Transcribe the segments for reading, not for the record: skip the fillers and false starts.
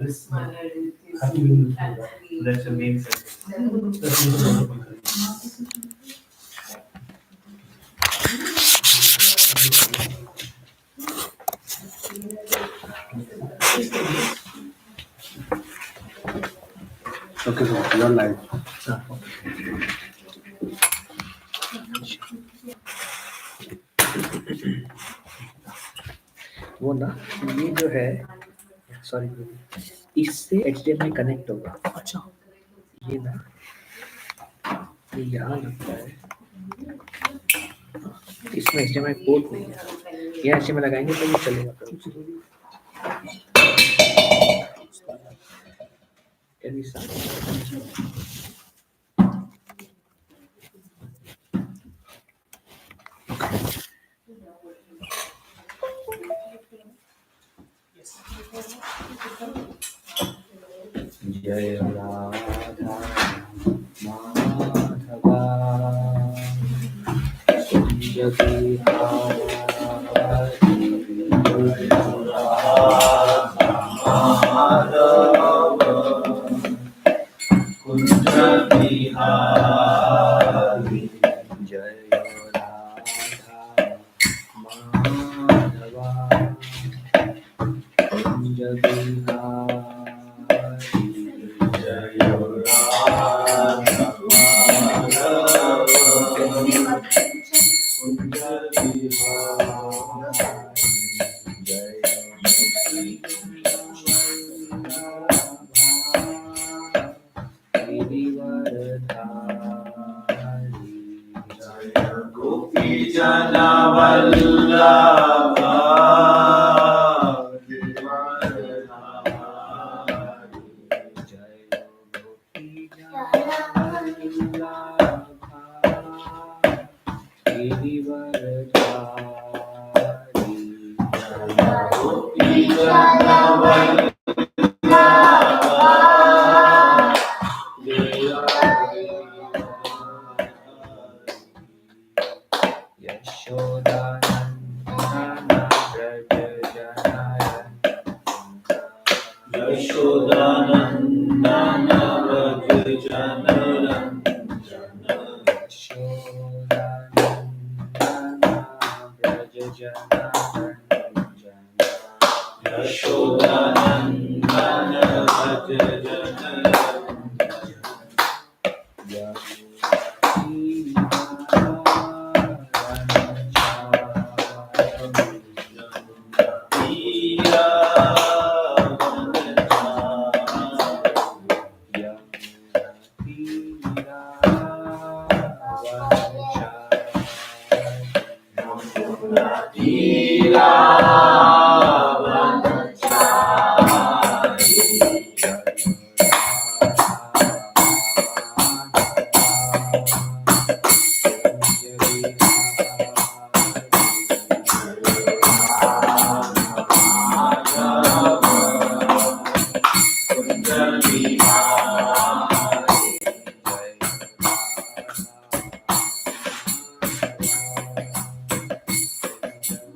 That's the main sentence. Okay, so you're live. वो ना ये जो है सॉरी इससे HDMI कनेक्ट होगा। अच्छा ये ना ये यहाँ लगता है इसमें HDMI पोर्ट नहीं है यहाँ HDMI लगाएंगे तो ये चलेगा Can we start? जय राधा माधवा कुंज बिहारी जय Radha Madhava Kunj Bihari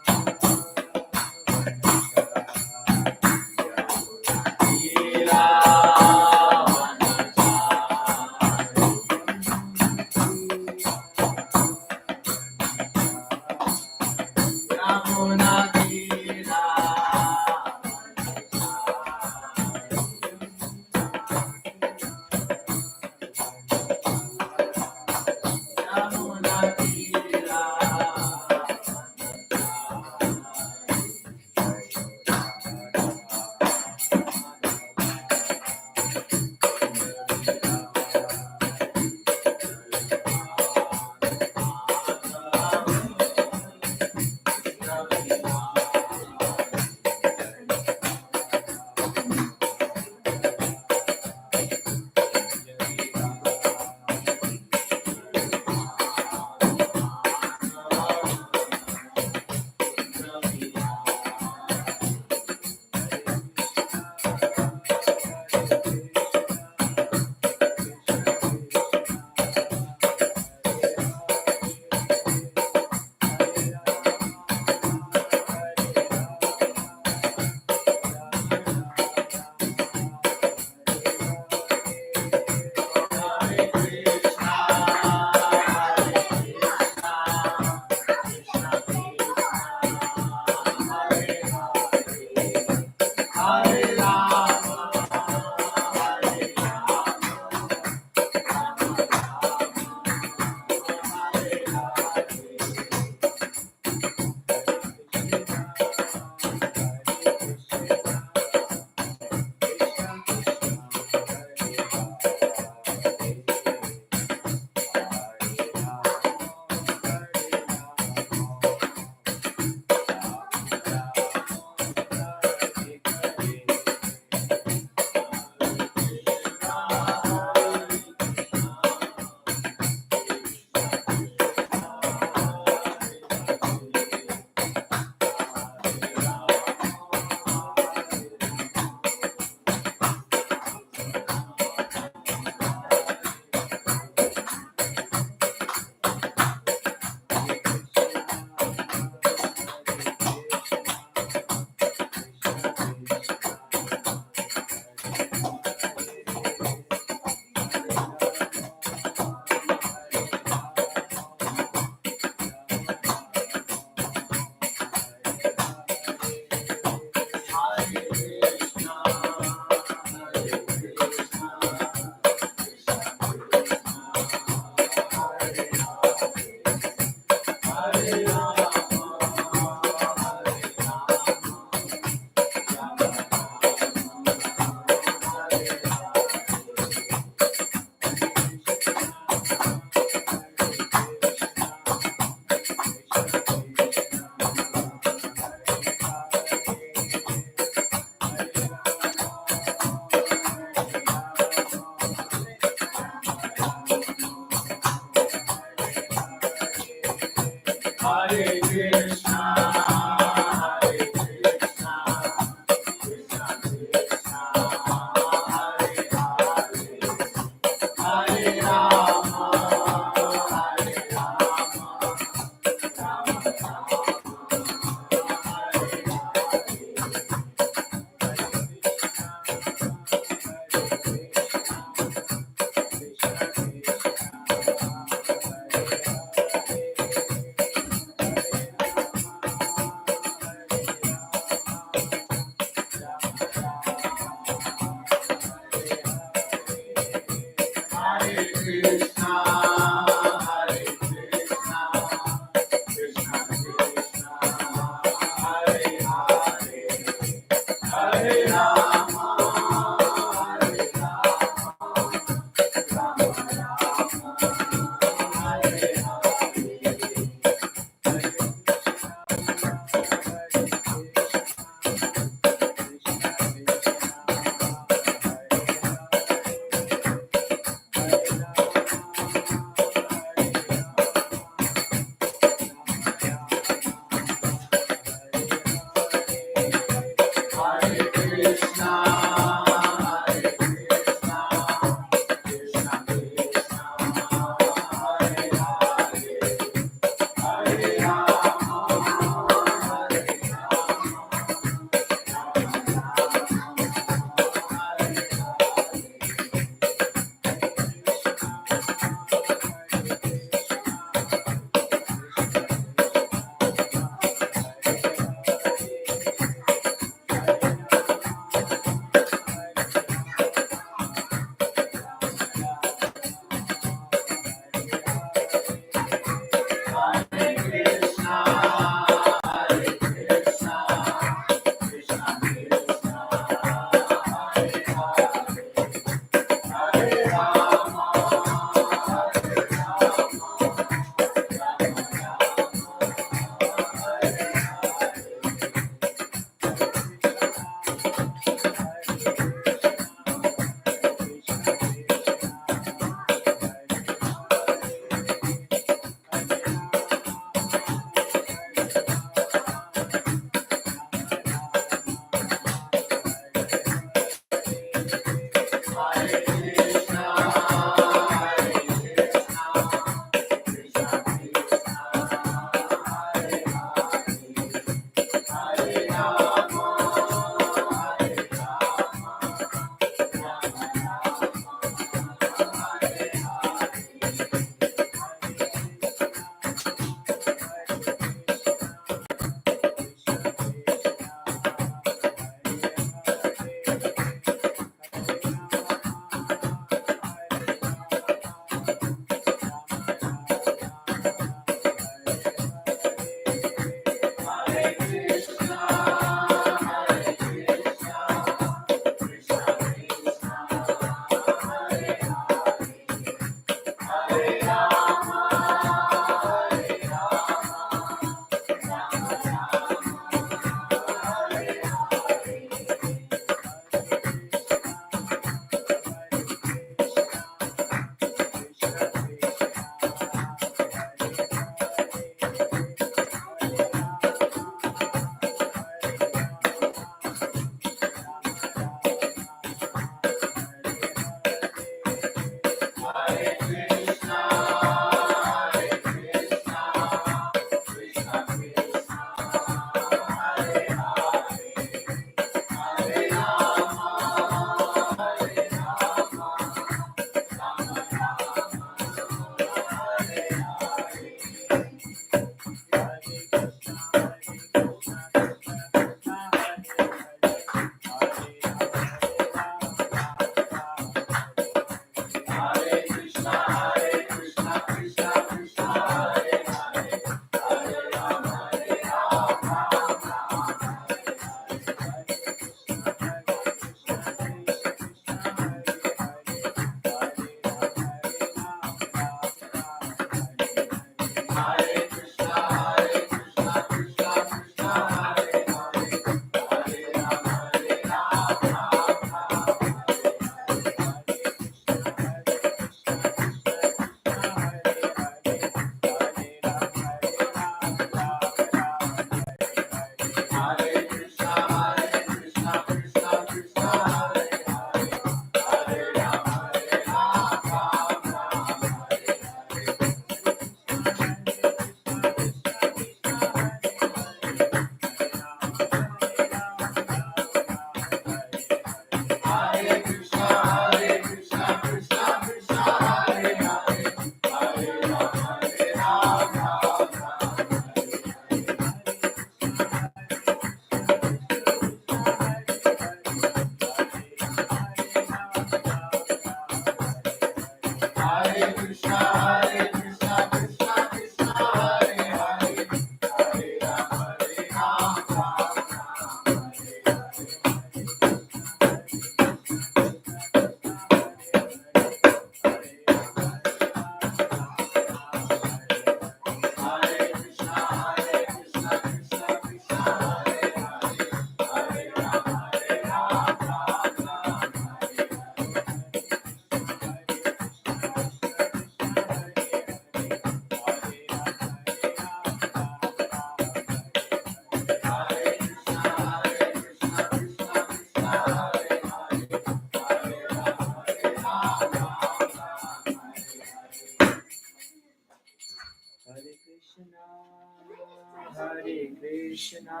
Krishna,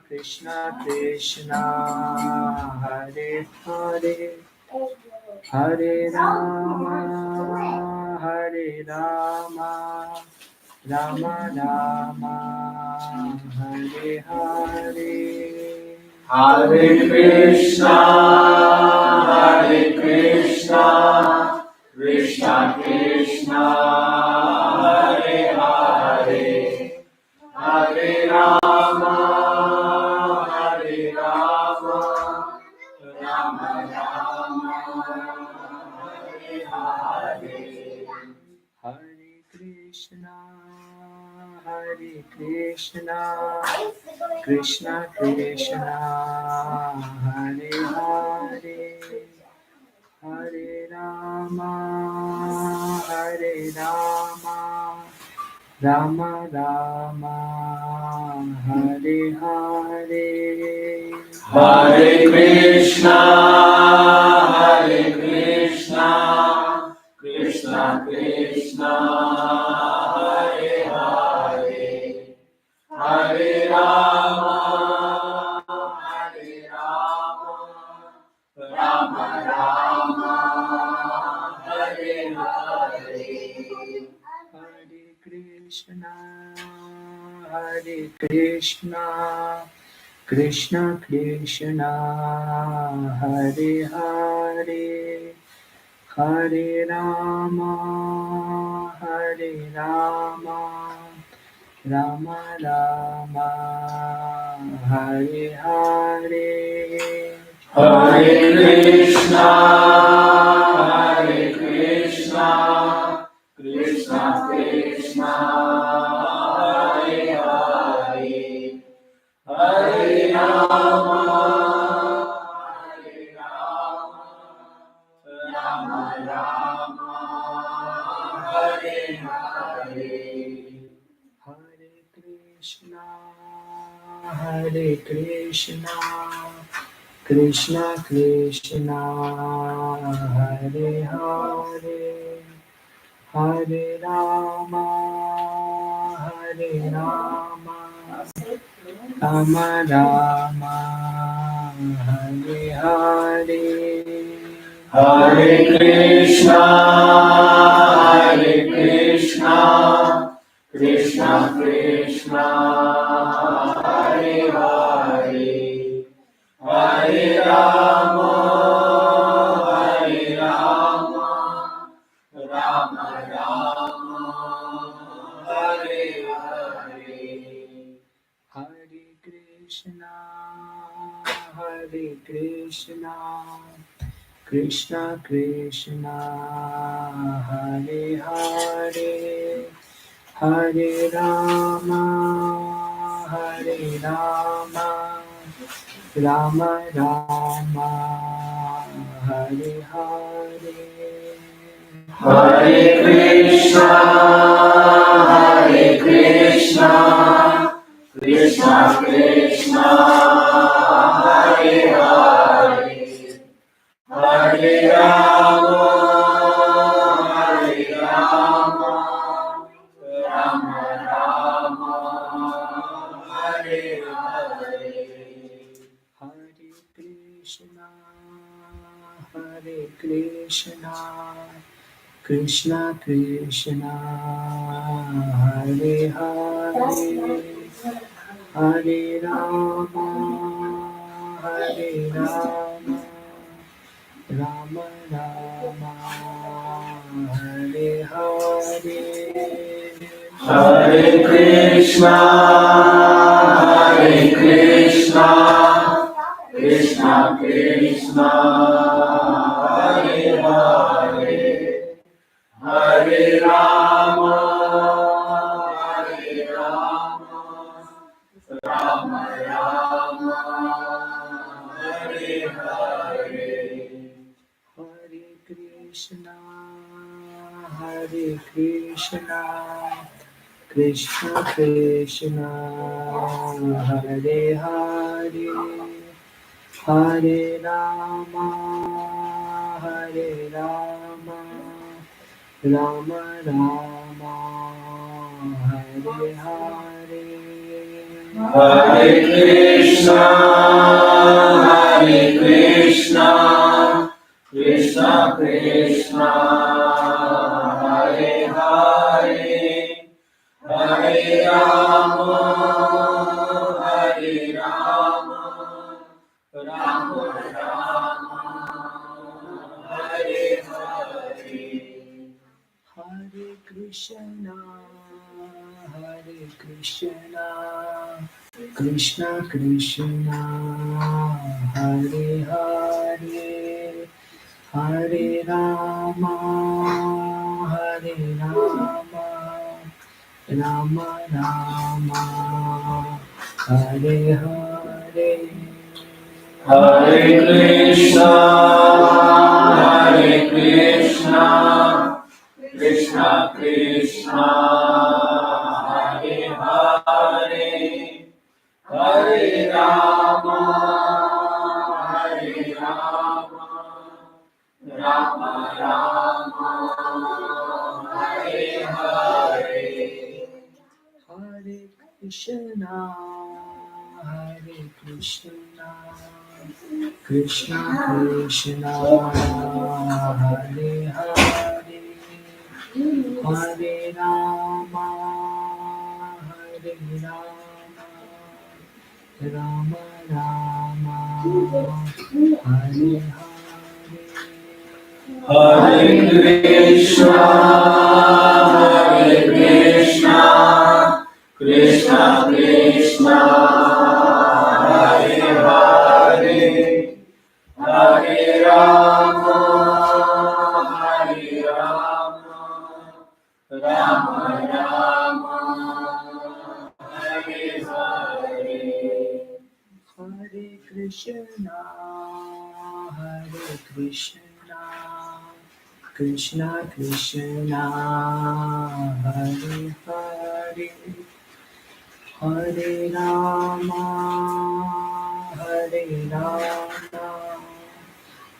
Krishna Krishna, Hare Hare, Hare Rama, Hare Rama, Rama Rama, Hare Hare. Hare Krishna, Krishna Krishna, Hare Hare, Hare Rama, Rama Rama, Hare Hare. Hare Krishna, Krishna Krishna, Hare Hare, Hare Rama, Rama Rama, Hare Hare. Hare Krishna, Krishna Krishna, Hare Hare, Hare Rama, Rama Rama, Hare Hare. Hare Krishna, Krishna Krishna, Hare Hare, Hare Rama, Rama Rama, Hare Hare. Hare Krishna, Krishna Krishna, Hare Hare, Hare Rama, Rama Rama, Hare Hare. Hare Krishna, Krishna Krishna, Hare Hare, Hare Rama, Rama Rama, Hare Hare. Hare Krishna, Krishna Krishna, Hare Hare, Hare Rama, Rama Rama, Hare Hare. Hare Krishna, Krishna Krishna, Hare Hare, Hare Rama, Rama Rama, Hare Hare. Hare Krishna, Krishna Krishna, Hare Hare, Hare Rama, Rama Rama, Hare Hare. Hare Krishna, Krishna Krishna, Hare Hare, Hare Rama, Rama Rama, Hare Hare. Hare Krishna, Krishna Krishna, Hare Hare, Hare Rama, Rama Rama, Hare Hare. Hare Krishna, Krishna Krishna, Hare Hare, Hare Rama, Rama Rama, Hare Hare, Hare Krishna, Krishna Krishna, Hare Hare, Hare Rama, Rama Rama, Hare Hare. Hare Krishna, Krishna Krishna, Hare Hare, Hare Rama, Rama Rama, Hare Hare. Hare Krishna, Krishna Krishna, Hare Hare, Hare Rama, Rama Rama, Hare Hare. Hare Krishna, Krishna Krishna, Hare Hare, Hare Rama, Rama Rama, Hare Hare. Hare Krishna, Krishna Krishna, Hare Hare, Hare Rama, Rama Rama, Hare Hare. Hare Krishna, Krishna Krishna, Hare Hare, Hare Rama,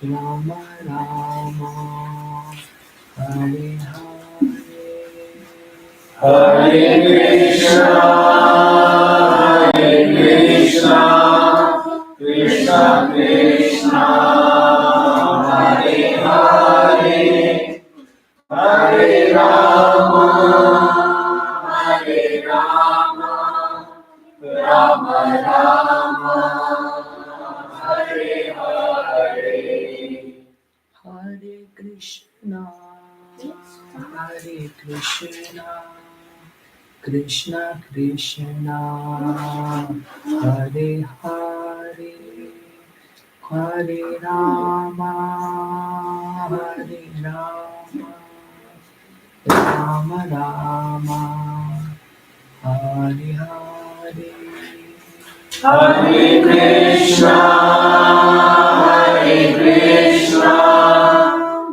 Rama Rama, Hare Hare. Hare Krishna, Krishna Krishna, Hare Hare, Hare Rama, Rama Rama, Hare Hare. Hare Krishna, Krishna Krishna, Hare Hare, Hare Rama, Rama Rama, Hare Hare. Hare Krishna, Krishna Krishna, Hare Hare, Hare Rama, Rama Rama, Hare Hare. Hare Krishna,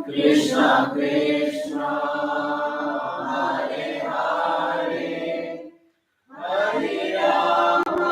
Krishna Krishna, Hare Hare, Hare Rama,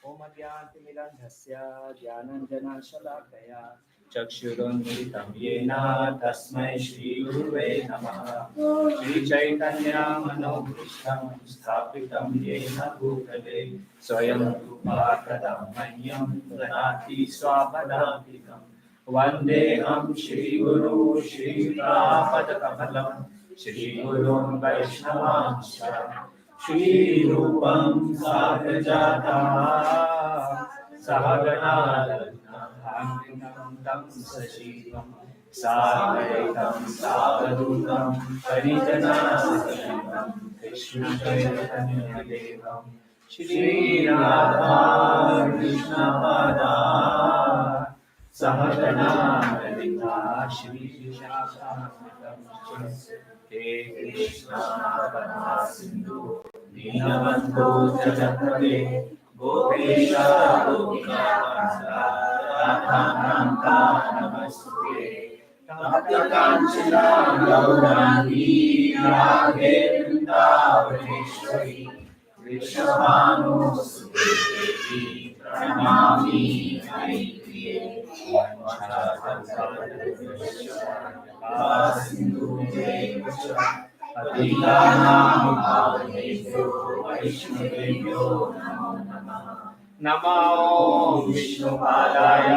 ओम अज्ञानतिमिरान्धस्य ज्ञानाञ्जनशलाकया चक्षुरुन्मिलितं येन तस्मै श्रीगुरुवे नमः। श्रीचैतन्यमनोभीष्टं स्थापितं येन भूतले स्वयं रूपा कदा मह्यं ददाति स्वापदान्तिकम्। वन्देऽहं श्रीगुरु श्रीयुतापदकमलं श्रीगुरुं वैष्णवांश्च श्रीरूपं साग्रजाता सहगणा तं सजीवं साद्वैतं सावधूतं परिजनासहितं कृष्णचैतन्यदेवं श्रीराधा कृष्णपादा सहगणा ललिता श्रीविशाखान्वितं हे कृष्णा करुणा सिन्धु दीनबन्धो जगत्पते गोपेशा गोपिकान्ता राधाकान्ता नमस्ते तप्तकाञ्चना गौराङ्गी राधे वृन्दावनेश्वरी वृषभानुसुते प्रणमामि हरिप्रिये सिन्धुदेव च पतितानां पावनेभ्यो वैष्णवेभ्यो नमो नमः। नमो विष्णुपादाय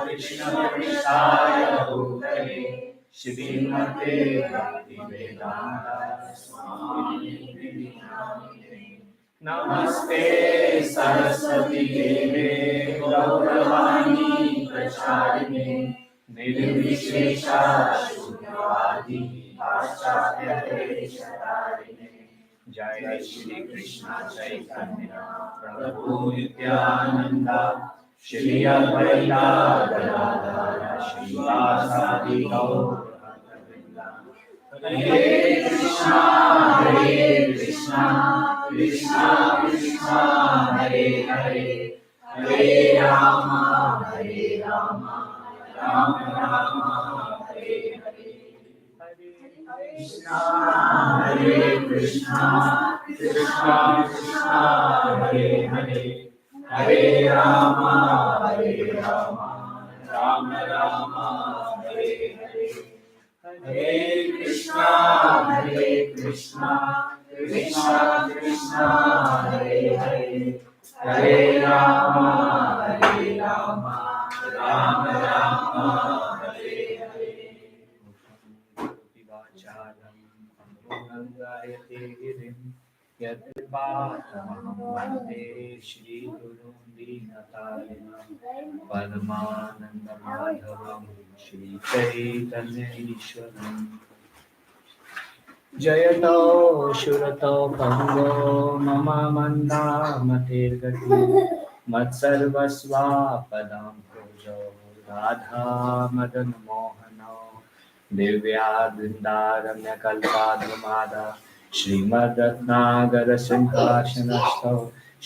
कृष्णपृष्ठाय भूतले श्रीमते भक्तिवेदान्त स्वामिने नमस्ते सरस्वती देवे गौरवाणी प्रचारिणे निर्विशेषा शून्यवादी पाश्चात्यदेशतारिणे जय श्री कृष्ण चैतन्य प्रभु नित्यानंद श्री अद्वैता गदाधर श्रीवासादि गौर भक्तवृंद। हरे कृष्णा कृष्णा कृष्णा हरे हरे हरे राम राम राम हरे हरे। हरे कृष्णा कृष्णा कृष्णा हरे हरे हरे राम राम राम हरे हरे। हरे कृष्णा कृष्णा कृष्णा कृष्णा हरे हरे हरे राम राम राम हरे हरे। नंदायते गिरिं यत्कृपातमहं वन्दे श्रीगुरुं दीनतारिणं परमानन्दमाधवं श्रीचैतन्यईश्वरम्। जयतो शुरतो भङ्गो मम मन्दामतिर्गतिः मत्सर्वस्वापदां भुजौ राधा मदन मोहनो दिव्याद्वृन्दारम्यकल्पाद्रुमादा श्रीमद्रत्नागर सिंहासनस्थौ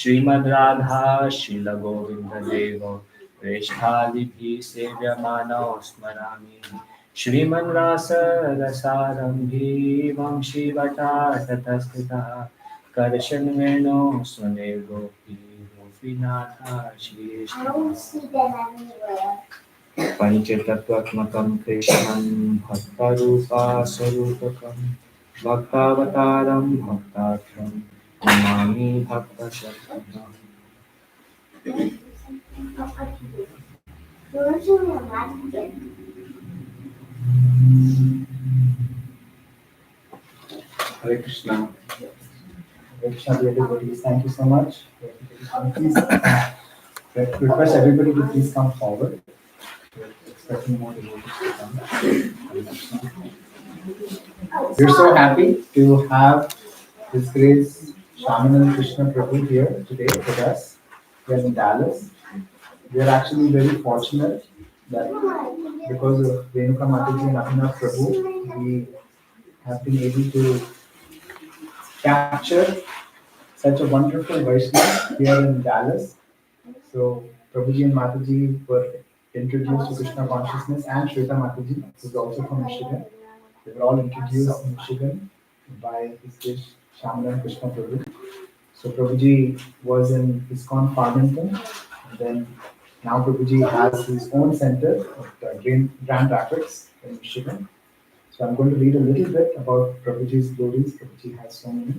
श्रीमद्राधा शीलगोविन्ददेवो प्रेष्ठालिभिः सेव्यमानौ स्मरामि श्रीमन्रासरसारम्भी वंशीवटाटतस्थितः कर्षणवेणो सुनिर्गोपी गोपीनाथा श्रीकृष्ण पंचतत्त्वात्मकं कृष्णं भक्तरूपास्वरूपकं भक्तावतारं भक्ताख्यं Namami भक्तशतम्। Hare Krishna. Hare Krishna to everybody. Thank you so much. Please request everybody to please come forward. We're expecting more devotees to come. Hare Krishna. We're so happy to have His Grace Shyamanand Krishna Prabhu here today with us. We are in Dallas. We are actually very fortunate that because of Renuka Mataji and Abhinav Prabhu, we have been able to capture such a wonderful Vaishnava here in Dallas. So Prabhuji and Mataji were introduced to Krishna consciousness, and Shweta Mataji, who is also from Michigan. They were all introduced in Michigan by His Grace Shyamanand Krishna Prabhu. So Prabhuji was in ISKCON Farmington, and then now Prabhuji has his own center at Grand Rapids in Michigan. So I'm going to read a little bit about Prabhuji's glories. Prabhuji has so many.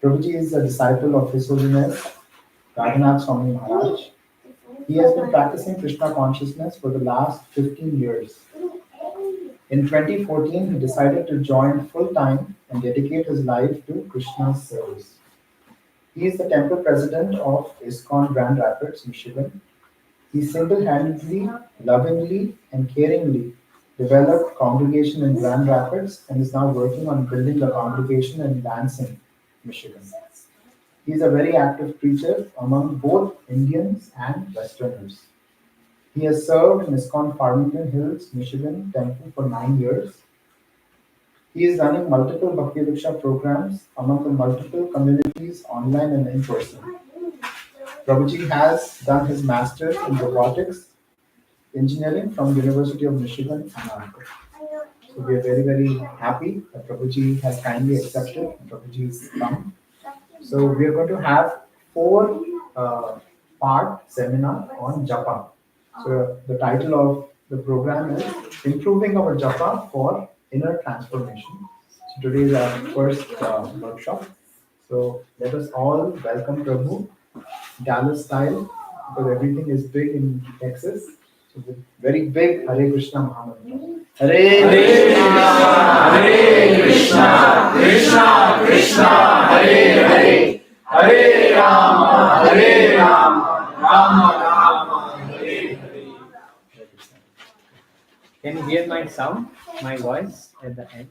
Prabhuji is a disciple of His Holiness Radhanath Swami Maharaj. He has been practicing Krishna consciousness for the last 15 years. In 2014, he decided to join full-time and dedicate his life to Krishna's service. He is the temple president of ISKCON Grand Rapids, Michigan. He single-handedly, lovingly, and caringly developed congregation in Grand Rapids and is now working on building a congregation in Lansing, Michigan. He is a very active preacher among both Indians and Westerners. He has served in ISKCON Farmington Hills, Michigan temple for 9 years. He is running multiple Bhakti Diksha programs among the multiple communities online and in person. Prabhuji has done his master's in robotics engineering from University of Michigan, Ann Arbor. So we are very, very happy that Prabhuji has kindly accepted and Prabhuji has come. So we are going to have 4-part seminar on Japa. So the title of the program is Improving Our Japa for Inner Transformation. So today is our first workshop. So let us all welcome Prabhu, Dallas style, because everything is big in Texas. So the very big Hare Krishna Mahamantra. Hare Krishna, Krishna Krishna, Hare Hare, Hare Rama, Rama Rama, Hare Hare. Can you hear my sound, my voice at the end?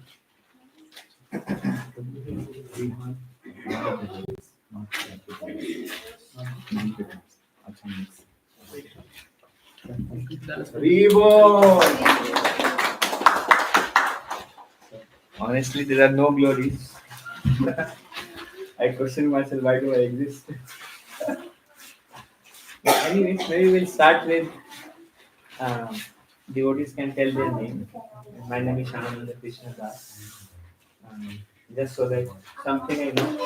Honestly, there are no glories. I question myself, why do I exist? But anyways, maybe we'll start with devotees can tell their name. My name is Shyamanand Krishna Das. Just so that something I know.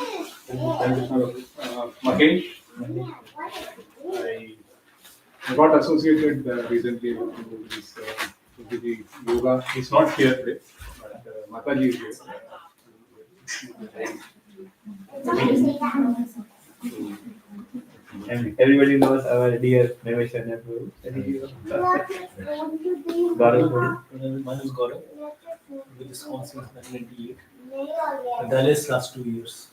Mahesh, I got associated recently with this with the yoga. He's not here today, but Mataji is here. And everybody knows our dear Neveshana Prabhu. Gaurav. Mine is Gaurav, with this since 1998. Dallas last 2 years.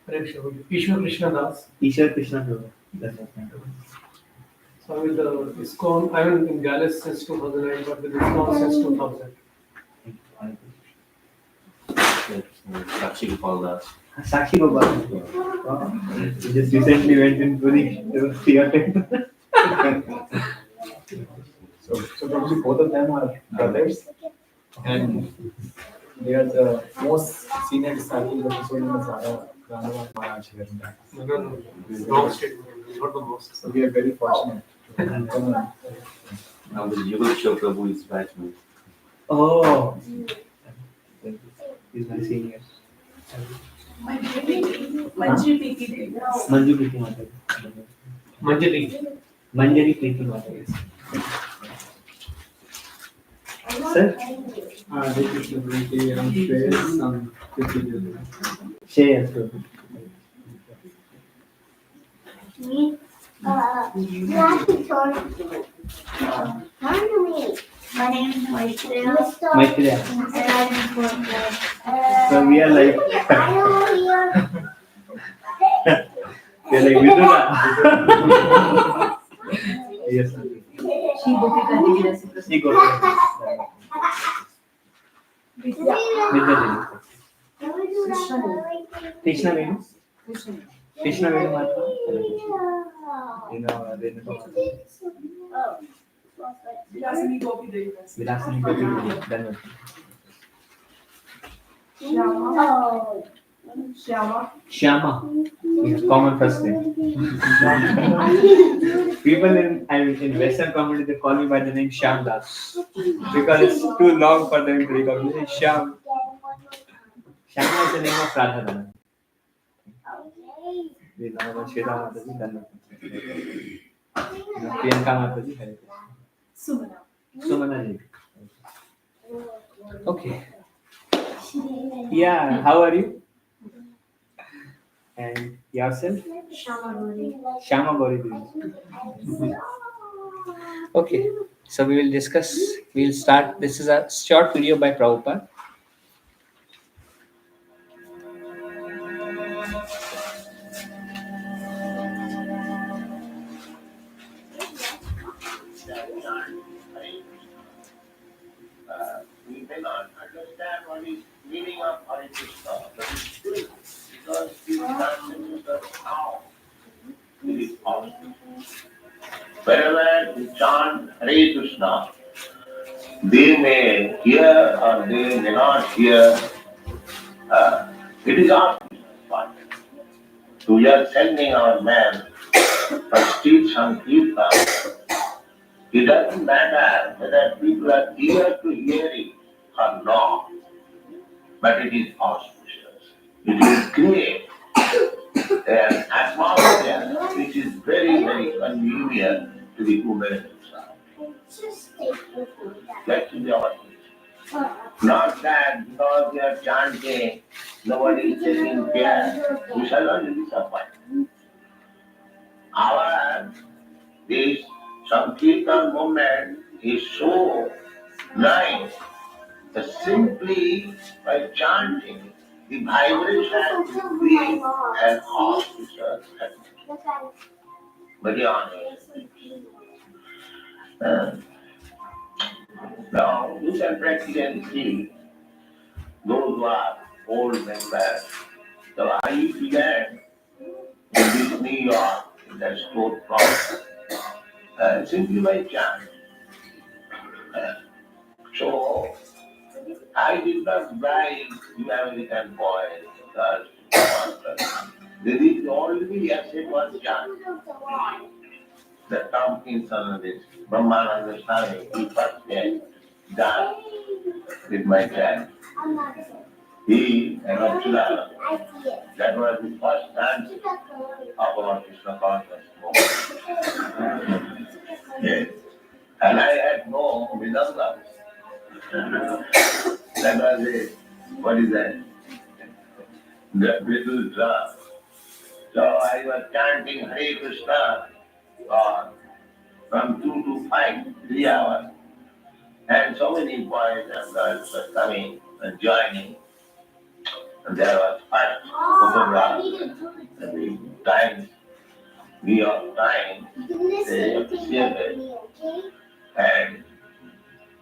Ishwar Krishna Das. Ishwar Krishna Prabhu. That's what I'm talking. So I'm with the ISKCON. I'm in Dallas since 2009, but with ISKCON since 2000. Sakshi Gopal Das. Sakshi Gopal. He just recently went in the theater. So probably both of them are brothers, and they are the most senior disciples of His Holiness Radhanath Maharaj here in Texas. No, wrong statement. Not the most. So we are very fortunate. Now the Yugal Prabhu is batchmate. Oh. He's my senior. Manju Piki. Manju Priti Mata. Manjari. Manjari Priti Mata. Sir? Share. You have to turn to me. My name is Maitreya. Maitreya. And I'm from So we are like, we are like Vidura. Yes, sir. She got it. She got it. Vidya. Krishna Venu. Krishna Venu Mata. You know, Vilasini Gopi Devi. Vilasini Gopi. Then Shyama. It's common first name. People in Western community they call me by the name Shyam Das because it's too long for them to recognize. Shyama is the name of Radharani. Okay. The name of Shweta Mataji, Dhanna. Priyanka Mataji, Hare Krishna. Sumana. Sumana ji. Okay. Yeah, how are you? And yourself? Shama Gauri Devi. Okay, so we will discuss. We'll start. This is a short video by Prabhupada. We may not understand what is meaning of Hare Krishna, but it's true because these transcendence of how it is possible. Wherever we chant Hare Krishna, they may hear or they may not hear. It is our part. So we are sending our men for streets and kirtan. It doesn't matter whether people are eager to hear it or not, but it is auspicious. It will create an atmosphere which is very, very convenient to the human itself. That is our case. Not that because we are chanting, nobody is taking care, we shall not be disappointed. Our this Sankirtan movement is so nice that simply by chanting, the vibration will create an auspicious atmosphere. Very honest. Now, you can practically see those who are old members. So I began in New York, in that store process, simply by chanting. So I did not buy the American boys because there is only asset was chant. The companies on this Brahmananda Swami, he first came done with my child. He and Arjuna, that was the first dance of our Krishna consciousness movement. Yes. And I had no Vedanta. That was it. What is that? The little drum. So I was chanting Hare Krishna from 2 to 5, 3 hours. And so many boys and girls were coming and joining. And there was first photograph and the Times, New York Times, they appreciated. And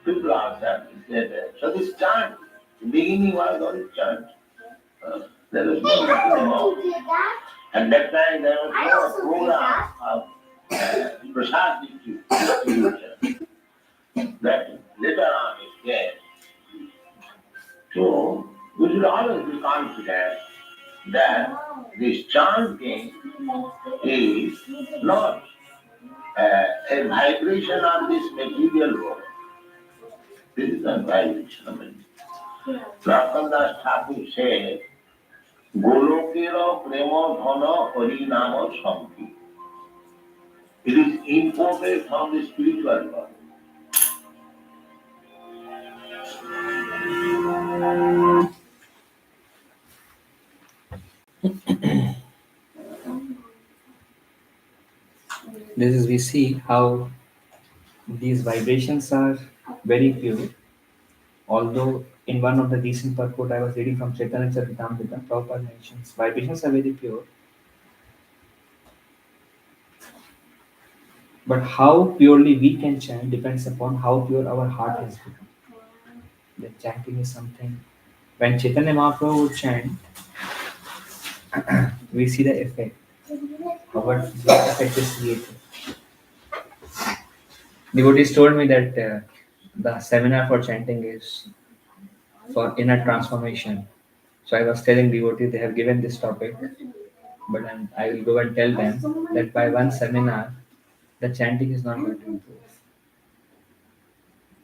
people also appreciated. So this chant, the beginning was only chant. There was no nothing more. At that time there was no program of prasad distribution. That later on it came. So we should always be confident that this chanting is not a vibration of this material world. This is not vibration of it. Narottam Thakur said, Golokera prema dhana harinama sampi. It is imported from the spiritual world. This is we see how these vibrations are very pure. Although in one of the recent purport I was reading from Chaitanya Charitamrita, Prabhupada mentions vibrations are very pure. But how purely we can chant depends upon how pure our heart has become. The chanting is something. When Chaitanya Mahaprabhu would chant, we see the effect. What effect is created. Devotees told me that the seminar for chanting is for inner transformation. So I was telling devotees they have given this topic, but I will go and tell them that by one seminar, the chanting is not going to improve.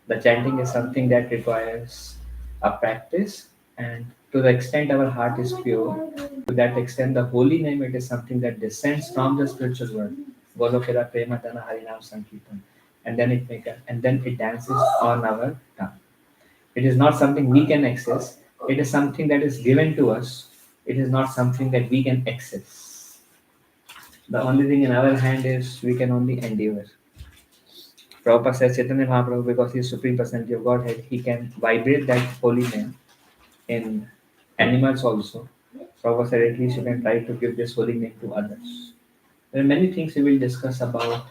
The chanting is something that requires a practice And to the extent our heart is pure, to that extent the holy name it is something that descends from the spiritual world. Golokera Prematana Harinam Sankirtan. And then it dances on our tongue. It is not something we can access. It is something that is given to us. It is not something that we can access. The only thing in our hand is we can only endure. Prabhupada says Chaitanya Mahaprabhu, because he is Supreme Personality of Godhead, he can vibrate that holy name in animals also. Prabhupada said at least you can try to give this holy name to others. There are many things we will discuss about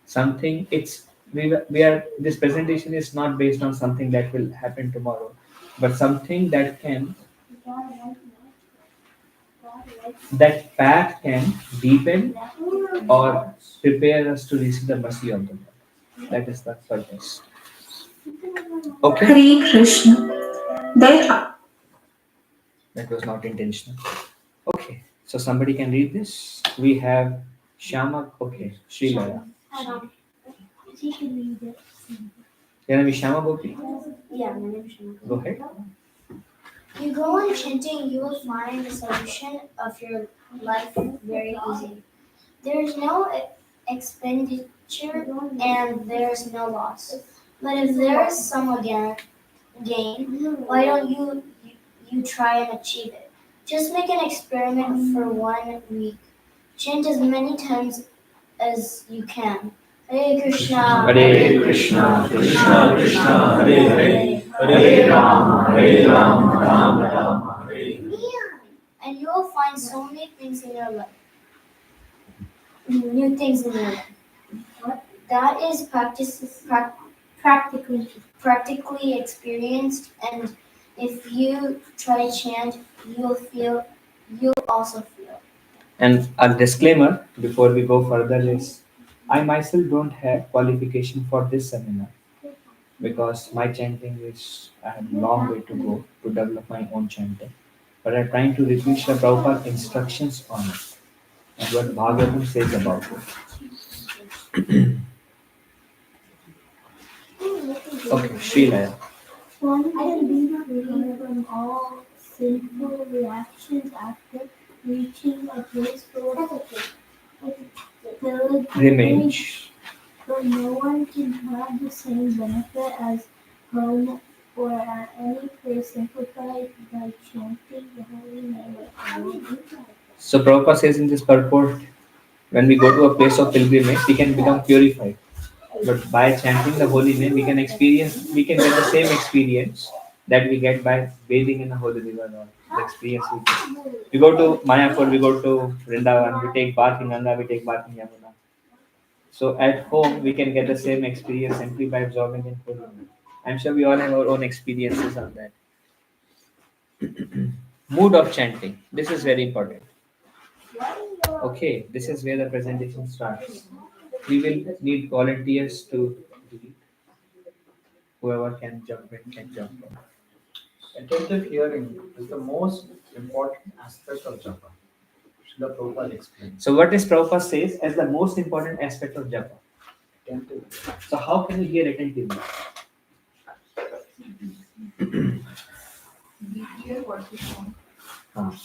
something. We are this presentation is not based on something that will happen tomorrow, but something that path can deepen or prepare us to receive the mercy of the Lord. That is the purpose. Okay. Hare Krishna. There That was not intentional. Okay, so somebody can read this. We have Shama. Okay, Srilaya. She can read it. Your name is Shama Gopi. Yeah, my name is Shyamanand. Go ahead. You go on chanting, you will find the solution of your life very easy. There's no expenditure and there's no loss. But if there is some gain, why don't you try and achieve it? Just make an experiment for 1 week. Chant as many times as you can. Hare Krishna. Hare Krishna, Krishna Krishna Hare Hare Hare Ram Ram Ram Hare. And you will find so many things in your life. New things in your life. That is practically experienced, and if you try to chant, you'll also feel. And a disclaimer before we go further is I myself don't have qualification for this seminar because my chanting is I have a long way to go to develop my own chanting. But I'm trying to repeat Srila Prabhupada's instructions on it and what Bhagavatam says about it. Okay, Srilaya. One can be free from all sinful reactions after reaching a place for pilgrimage, Image. but no one can have the same benefit as home or at any place simplified by chanting the holy name of the Lord. So Prabhupada says in this purport, when we go to a place of pilgrimage, we can become purified. But by chanting the holy name, we can get the same experience that we get by bathing in a holy river or the experience we get. We go to Mayapur, we go to Vrindavan, we take bath in Ganga, we take bath in Yamuna. So at home, we can get the same experience simply by absorbing in holy name. I'm sure we all have our own experiences on that. Mood of chanting. This is very important. Okay, this is where the presentation starts. We will need volunteers to lead. Whoever can jump in can jump in. Attentive hearing is the most important aspect of Japa. Srila Prabhupada explains. So what is Prabhupada says as the most important aspect of Japa? Attentive. So how can you hear attentively? We hear what we want. Ah.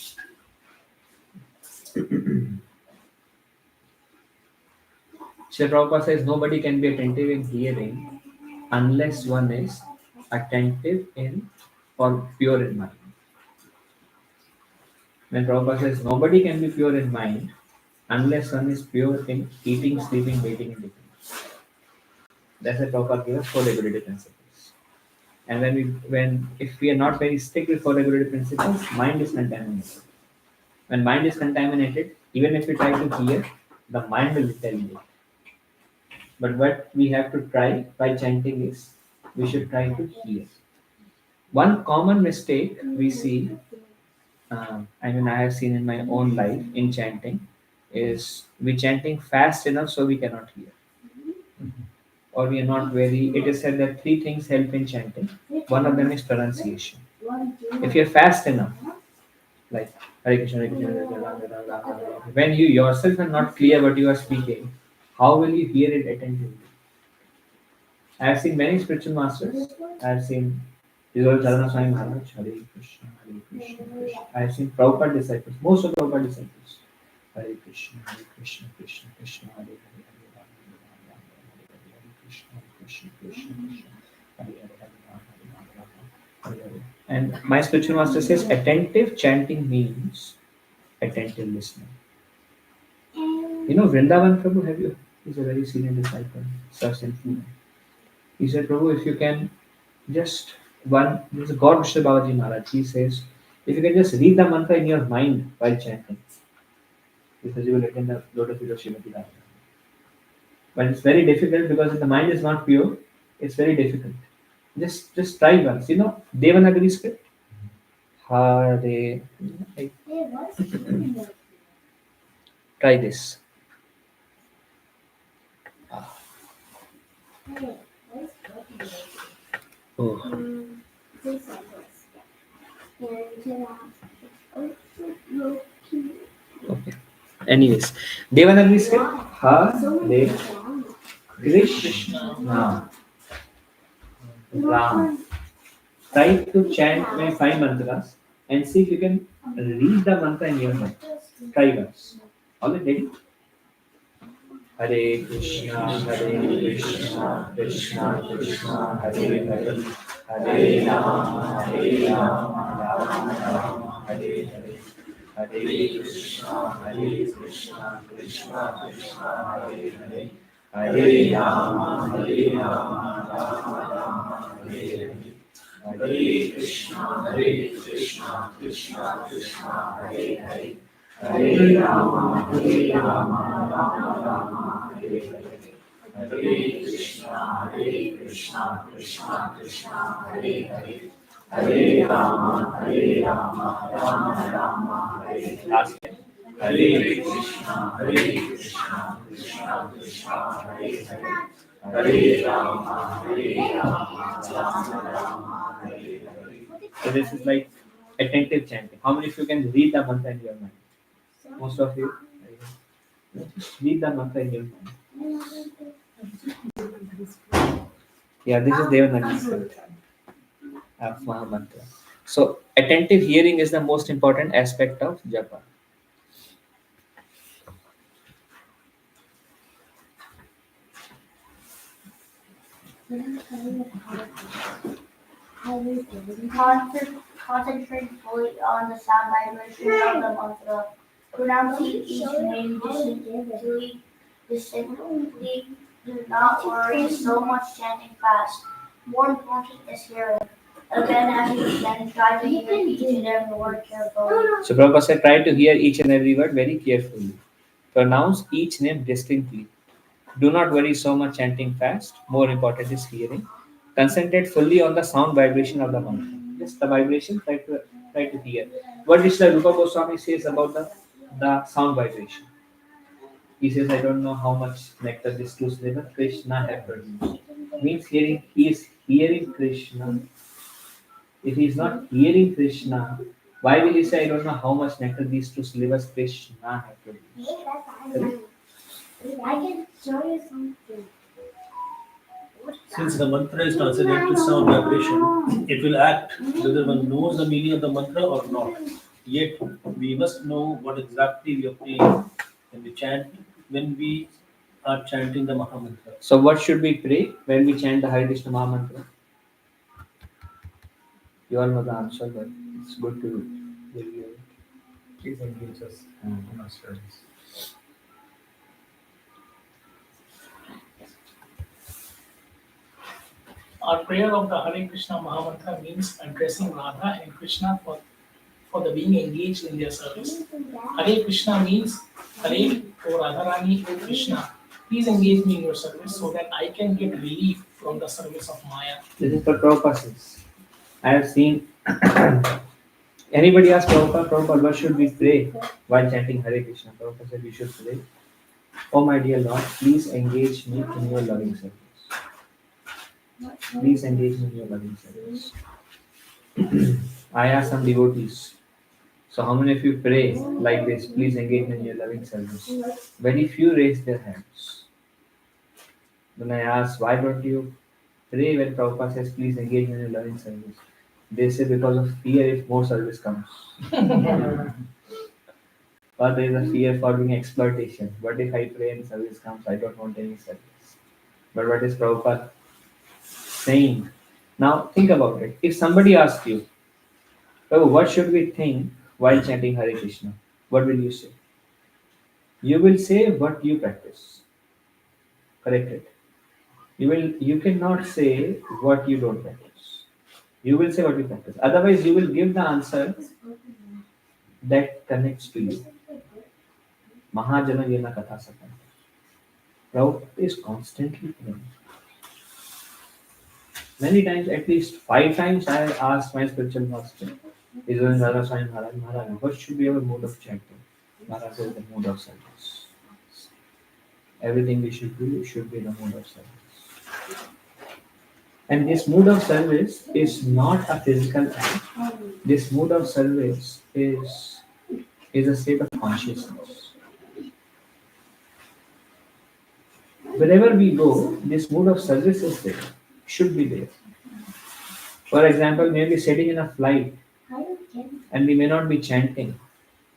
Srila Prabhupada says nobody can be attentive in hearing unless one is attentive in or pure in mind. When Prabhupada says nobody can be pure in mind unless one is pure in eating, sleeping, bathing, and drinking. That's why Prabhupada gives us four regulative principles. And if we are not very strict with four regulative principles, mind is contaminated. When mind is contaminated, even if we try to hear, the mind will tell you. But what we have to try by chanting is we should try to hear. One common mistake we see, I have seen in my own life in chanting, is we chanting fast enough so we cannot hear. Or we are not very. It is said that three things help in chanting. One of them is pronunciation. If you're fast enough, like Hare Krishna, Hare Krishna, Hare Krishna, Ram Ram, Ram Ram, Ram Ram, when you yourself are not clear what you are speaking, how will you hear it attentively? I have seen many spiritual masters. I have seen His Charana Swami Maharaj, Hare Krishna, I have seen Prabhupada disciples, most of Prabhupada disciples. Hare Krishna, Krishna Krishna, Hare Hare, Hare Rama, Hare Krishna, Krishna Krishna, Hare Hare, Hare Rama, Hare Hare. And my spiritual master says attentive chanting means attentive listening. You know Vrindavan Prabhu, have you? He's a very senior disciple, Sir Sinful. He said, Prabhu, if you can just this is God Vishnu Babaji Maharaj, he says, if you can just read the mantra in your mind while chanting, he says you will attain the lotus feet of Srimati Radha. But it's very difficult because if the mind is not pure, it's very difficult. Just try once. You know, Devanagari script. Hare. Like, try this. Oh. Okay. Anyways, Devanagari script. Hare Krishna Ram. Try to chant my 5 mantras and see if you can read the mantra in your mind. Try once. All ready? Hare Krishna, Krishna Krishna, Hare Hare, Hare Rama, Rama, Hare Hare, Hare Krishna, Krishna Krishna, Hare Hare, Hare Rama, Rama, Hare Hare. Hare Krishna, Krishna Krishna, Hare Hare, Hare Rama, Rama, Hare Hare. Hare Krishna, Krishna, Hare Hare, Hare Rama, Rama, Hare Hare. Last time. Hare Krishna, Krishna, Hare Hare, Hare Rama, Rama, Hare Hare. So this is like attentive chanting. How many of you can read the mantra in your mind? Most of you. Just read the mantra in your mind. Yeah, this is Devanagari script of Mahamantra. So attentive hearing is the most important aspect of Japa. Concentrate fully on the sound vibration of the mantra. Pronounce each name distinctly. Do not worry so much chanting fast. More important is hearing. Again, as you chant, try to hear each and every word carefully. So Prabhupada said, try to hear each and every word very carefully. Pronounce each name distinctly. Do not worry so much chanting fast. More important is hearing. Concentrate fully on the sound vibration of the mantra. Just the vibration, try to hear. What Mr. Rupa Goswami says about the sound vibration. He says, I don't know how much nectar this two syllables Krishna have produced. Means he is hearing Krishna. If he is not hearing Krishna, why will he say, I don't know how much nectar these two syllables Krishna have produced? Correct? I can show you something. Since the mantra is translated to sound vibration, it will act whether one knows the meaning of the mantra or not. Yet, we must know what exactly we obtain when we are chanting the Mahamantra. So what should we pray when we chant the Hare Krishna Maha Mantra? You all know the answer, but it's good to review it. Please engage us in our studies. Our prayer of the Hare Krishna Mahamantra means addressing Radha and Krishna for the being engaged in their service. Hare Krishna means Hare, O Radharani, O Krishna. Please engage me in your service so that I can get relief from the service of Maya. This is for Prabhupada says. I have seen anybody ask Prabhupada, what should we pray while chanting Hare Krishna? Prabhupada said we should pray, oh my dear Lord, please engage me in your loving service. Please engage me in your loving service. I asked some devotees. So how many of you pray like this? Please engage me in your loving service. Very few raise their hands. Then I asked, why don't you pray when Prabhupada says, please engage me in your loving service? They say because of fear if more service comes. Or there is a fear for doing exploitation. What if I pray and service comes? I don't want any service. But what is Prabhupada saying? Now think about it. If somebody asks you, Prabhu, what should we think while chanting Hare Krishna? What will you say? You will say what you practice. Correct it. You cannot say what you don't practice. You will say what you practice. Otherwise, you will give the answer that connects to you. Mahajana Yena Katha Sakam. Prabhupada is constantly praying. Many times, at least 5 times, I have asked my spiritual master, Iswaran Radha Swami Maharaj, Maharaj, what should be our mode of chanting? Maharaj says the mode of service. Everything we should do should be the mode of service. And this mood of service is not a physical act. This mood of service is a state of consciousness. Wherever we go, this mood of service is there, should be there. For example, maybe sitting in a flight and we may not be chanting,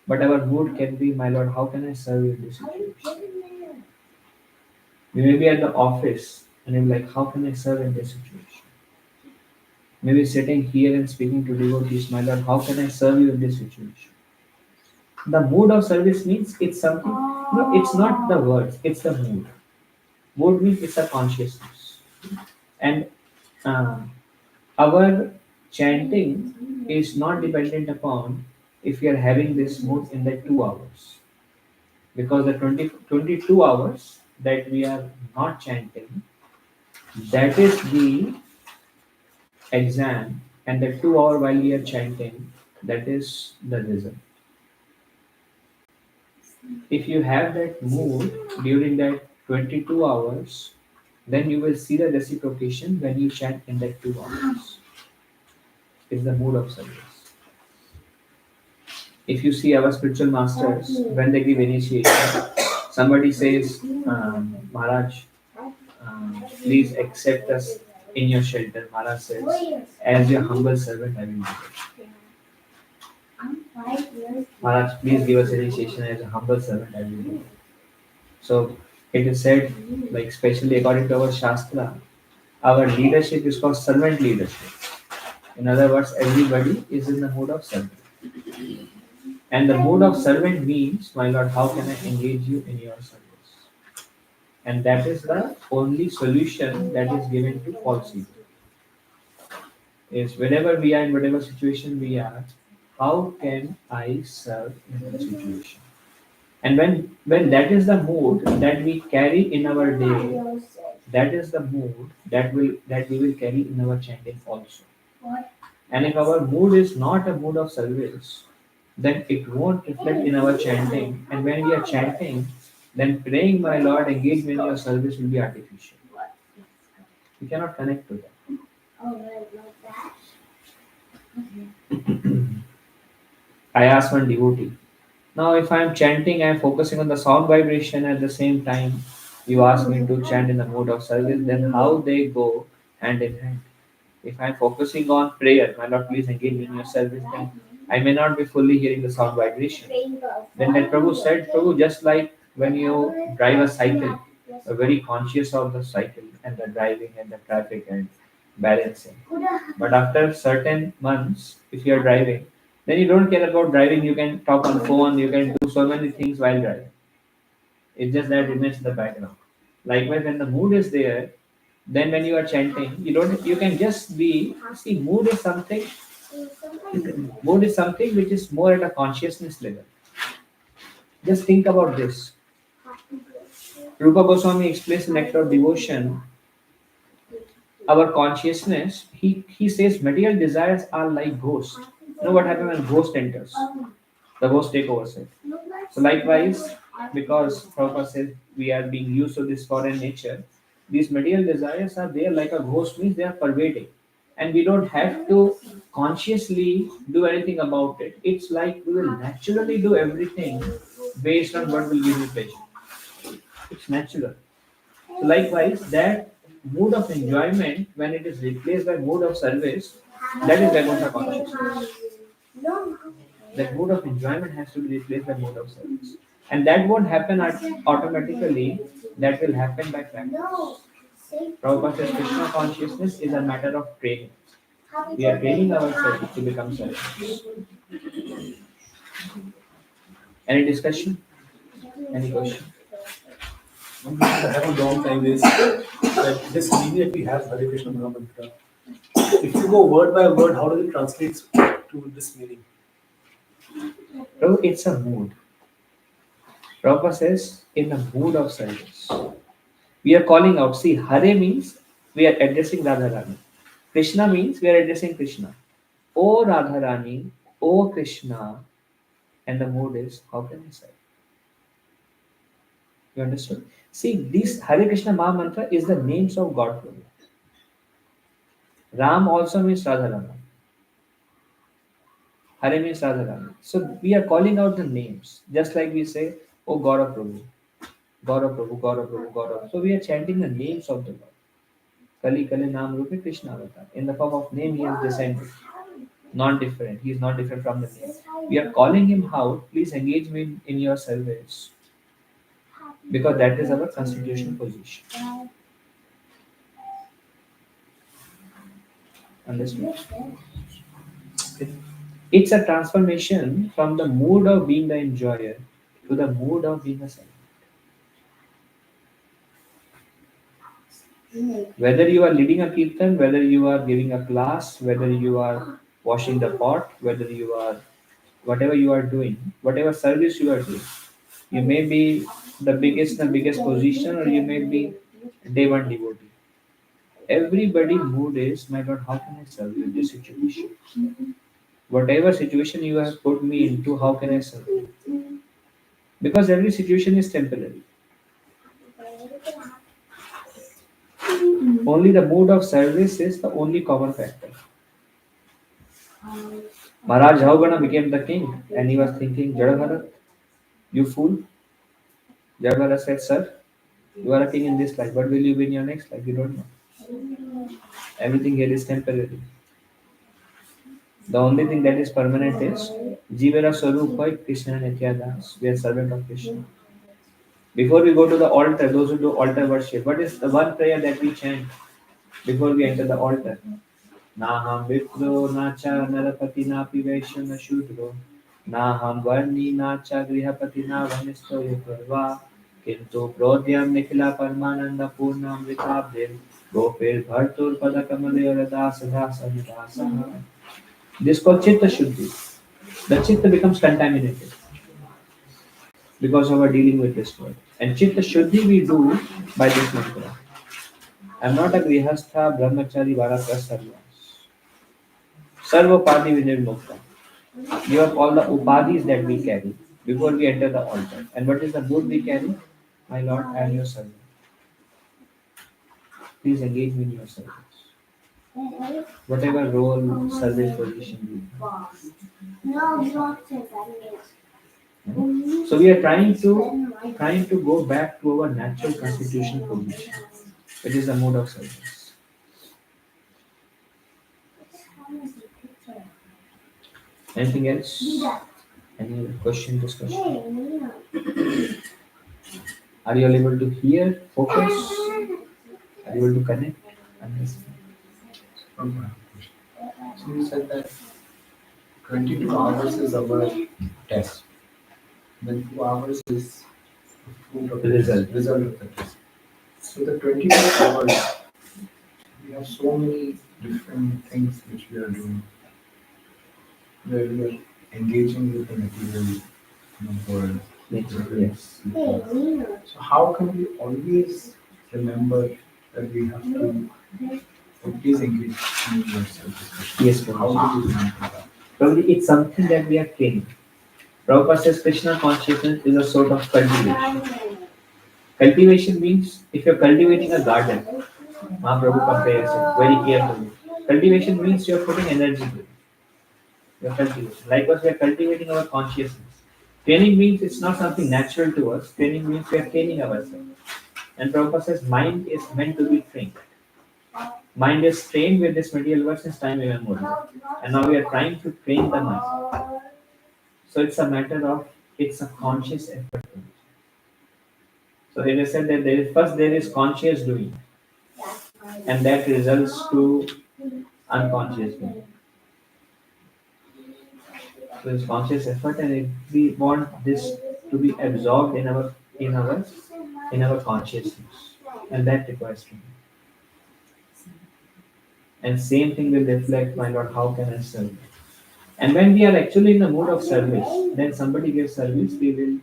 but our mood can be, my Lord, how can I serve you in this situation? We may be at the office and you're like, how can I serve in this situation? Maybe sitting here and speaking to devotees, my Lord, how can I serve you in this situation? The mood of service means it's something, no, it's not the words, it's the mood. Mood means it's a consciousness. And our chanting is not dependent upon if we are having this mood in the 2 hours. Because the 22 hours that we are not chanting, that is the exam, and the 2 hour while we are chanting, that is the result. If you have that mood during that 22 hours, then you will see the reciprocation when you chant in that 2 hours. It's the mood of service. If you see our spiritual masters, when they give initiation, somebody says, Maharaj, please accept us in your shelter. Maharaj says, as your humble servant, I will do it. Maharaj, please give us initiation as a humble servant, I will do it. So it is said, like especially according to our Shastra, our leadership is called servant leadership. In other words, everybody is in the mood of servant. And the mood of servant means, my Lord, how can I engage you in your service? And that is the only solution that is given to false ego. Is whenever we are in whatever situation we are, how can I serve in the situation? And when that is the mood that we carry in our day, that is the mood that we will carry in our chanting also. And if our mood is not a mood of service, then it won't reflect in our chanting. And when we are chanting, then praying, my Lord, engage me in your service will be artificial. We cannot connect to that. I asked one devotee. Now, if I am chanting, I am focusing on the sound vibration at the same time. You ask me to chant in the mode of service, then how they go hand in hand? If I am focusing on prayer, my Lord, please engage me in your service, then I may not be fully hearing the sound vibration. Then that Prabhu said, Prabhu, just like when you drive a cycle, you're very conscious of the cycle and the driving and the traffic and balancing. But after certain months, if you are driving, then you don't care about driving. You can talk on phone, you can do so many things while driving. It's just that remains in the background. Likewise, when the mood is there, then when you are chanting, you can just be, see, mood is something which is more at a consciousness level. Just think about this. Rupa Goswami explains in Nectar of Devotion, our consciousness, he says material desires are like ghosts. You know what happens when ghost enters? The ghost take over it. So likewise, because Prabhupada says we are being used to this foreign nature, these material desires are there like a ghost, means they are pervading. And we don't have to consciously do anything about it. It's like we will naturally do everything based on what will give you pleasure. It's natural. So likewise, that mood of enjoyment, when it is replaced by mood of service, That is Vaikuntha consciousness. That mood of enjoyment has to be replaced by mood of service. And that won't happen automatically, that will happen by practice. Prabhupada says Krishna consciousness is a matter of training. We are training ourselves to become service. Any discussion? Any question? One question I have a long time is that this meaning that we have Hare Krishna Mahamantra. If you go word by word, how does it translate to this meaning? Prabhu, it's a mood. Prabhupada says in the mood of service. We are calling out. See, Hare means we are addressing Radharani. Krishna means we are addressing Krishna. O Radharani, O Krishna, and the mood is how can I serve? You understood? See, this Hare Krishna Maha Mantra is the names of God. Prabhu. Ram also means Radharani. Hare means Radharani. So we are calling out the names, just like we say, O God of Prabhu, God of Prabhu, God of Prabhu, God of. So we are chanting the names of the Lord. Kali Kali Nam Rupi Krishna Avatar. In the form of name, he is descended. Non-different. He is not different from the name. We are calling him out. Please engage me in your service. Because that is our constitutional position. Understood? It's a transformation from the mood of being the enjoyer to the mood of being a servant. Whether you are leading a kirtan, whether you are giving a class, whether you are washing the pot, whether you are whatever you are doing, whatever service you are doing, you may be the biggest position, or you may be day one devotee. Everybody mood is, my Lord, how can I serve you in this situation? Whatever situation you have put me into, how can I serve you? Because every situation is temporary. Only the mood of service is the only common factor. Maharaj Jhavagana became the king and he was thinking, Jadabharat, you fool. Jadabharat said, Sir, you are a king in this life. What will you be in your next life? You don't know. Everything here is temporary. The only thing that is permanent is Jivera Swarup Hoy Krishna Nitya Das. We are servant of Krishna. Before we go to the altar, those who do altar worship, what is the one prayer that we chant before we enter the altar? Naham Vipro Nacha Narapati Napi Vaishya Shudro Naham Varni Nacha Grihapati Na Vanisto Yukarva Kintu Prodhyam Nikhila Parmananda Purnam Vitabdil Gopir Bhartur Padakamalaya Dasa Dasa Dasa. This is called Chitta Shuddhi. The Chitta becomes contaminated because of our dealing with this world. And Chitta Shuddhi we do by this mantra. I am not a Grihastha, Brahmachari, Varaprasarva. Sarvapadi Vinirmukta. Give up all the upadis that we carry before we enter the altar. And what is the mood we carry? My Lord, I am your servant. Please engage me in your service. Whatever role, service, position you have. So we are trying to go back to our natural constitutional position. It is the mode of service. Anything else? Any other question, discussion? Are you all able to hear, focus? Are you able to connect? Understand? So you said that 22 hours is our test. Then 2 hours is the fruit of The result. result of the test. So the 22 hours, we have so many different things which we are doing. Where we are engaging with the material world. Yes. So how can we always remember that we have to please engage in your service? Yes, How do we remember that? Probably it's something that we are training. Prabhupada says Krishna consciousness is a sort of cultivation. Cultivation means if you're cultivating a garden, Mahaprabhu compares it very carefully. Cultivation means you're putting energy to it. You're cultivating. Likewise, we are cultivating our consciousness. Training means it's not something natural to us. Training means we are training ourselves. And Prabhupada says mind is meant to be trained. Mind is trained with this material world since time immemorial. And now we are trying to train the mind. So it's a matter of, it's a conscious effort. So it is said that first there is conscious doing, and that results to unconscious doing. So it's conscious effort, and if we want this to be absorbed in our consciousness, and that requires training. And same thing will reflect, my Lord, how can I serve? And when we are actually in the mood of service, then somebody gives service, we will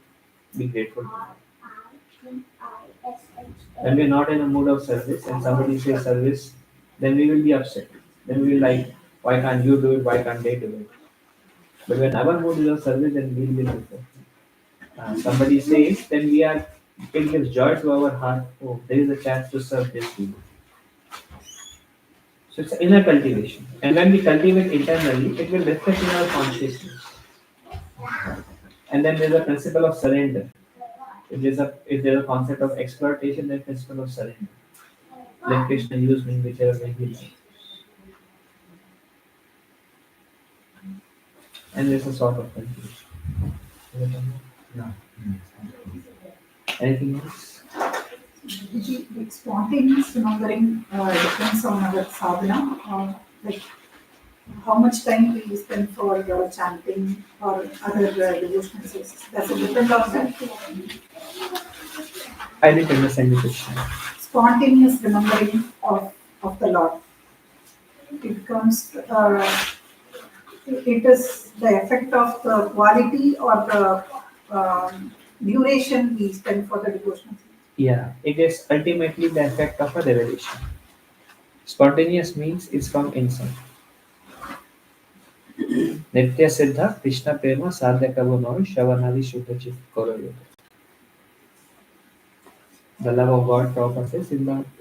be grateful to them. When we are not in a mood of service and somebody says service, then we will be upset. Then we will like, why can't you do it? Why can't they do it? But when our mood is of service, then we will be grateful. Somebody says, then it gives joy to our heart. Oh, there is a chance to serve this people. So it's inner cultivation. And when we cultivate internally, it will reflect in our consciousness. And then there's a principle of surrender. If there's a concept of exploitation, then principle of surrender. Let Krishna use me whichever way he likes. And there's a sort of confusion. No. Anything else? Like spontaneous remembering depends on our sadhana, like how much time we spend for chanting or other devotional sources. Does it depend on that? I didn't understand the question. Spontaneous remembering of the Lord. It comes, it is the effect of the quality or the duration we spend for the devotional. Yeah, it is ultimately the effect of a revelation. Spontaneous means it's from inside. Nitya Siddha Krishna Prema Sadhya Kabunoi Shavanadi Shuddha Koroyo. The love of God, Prabhupada says,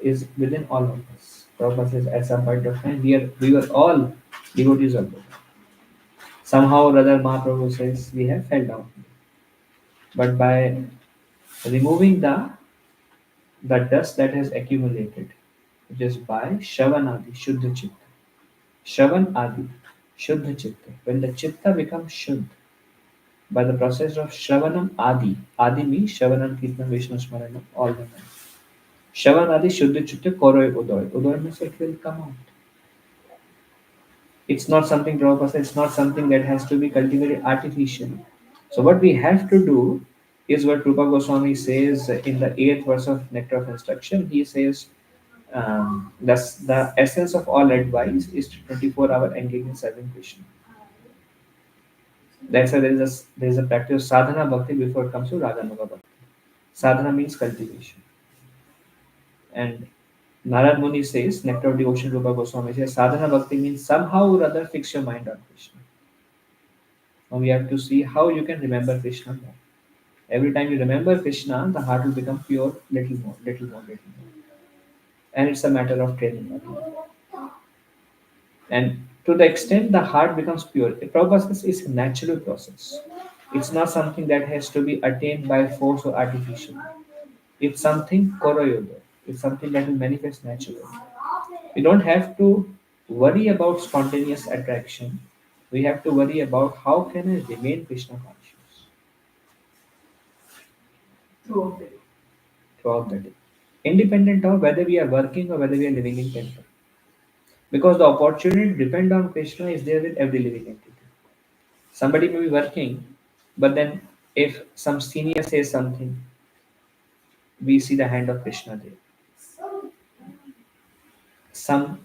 is within all of us. Prabhupada says, at some point of time, we were all devotees of God. Somehow or other, Mahaprabhu says, we have fell down. But by removing the dust that has accumulated, which is by Shavanadi, Shuddha Chitta. Shavan Adi, Shuddha Chitta. When the Chitta becomes Shuddha, by the process of Shravanam Adi, Adi means Shravanam, Kirtan, Vishnu Smaranam, all the time. Shavan Adi, Shuddha Chitta, Koroi Udoy. Udoy means it will come out. It's not something, Prabhupada says, it's not something that has to be cultivated artificially. So what we have to do is what Rupa Goswami says in the 8th verse of Nectar of Instruction. He says, the essence of all advice is to 24-hour engage in serving Krishna. That's why there is a practice of sadhana bhakti before it comes to Raganuga bhakti. Sadhana means cultivation. And Narad Muni says, Nectar of Devotion, Rupa Goswami says, sadhana bhakti means somehow or other fix your mind on Krishna. Now we have to see how you can remember Krishna more. Every time you remember Krishna, the heart will become pure little more, little more, little more. And it's a matter of training. And to the extent the heart becomes pure, the process is a natural process. It's not something that has to be attained by force or artificial. It's something koroyoga. It's something that will manifest naturally. We don't have to worry about spontaneous attraction. We have to worry about how can I remain Krishna conscious Throughout the day. throughout the day, independent of whether we are working or whether we are living in temple. Because the opportunity to depend on Krishna is there with every living entity. Somebody may be working, but then if some senior says something, we see the hand of Krishna there. Some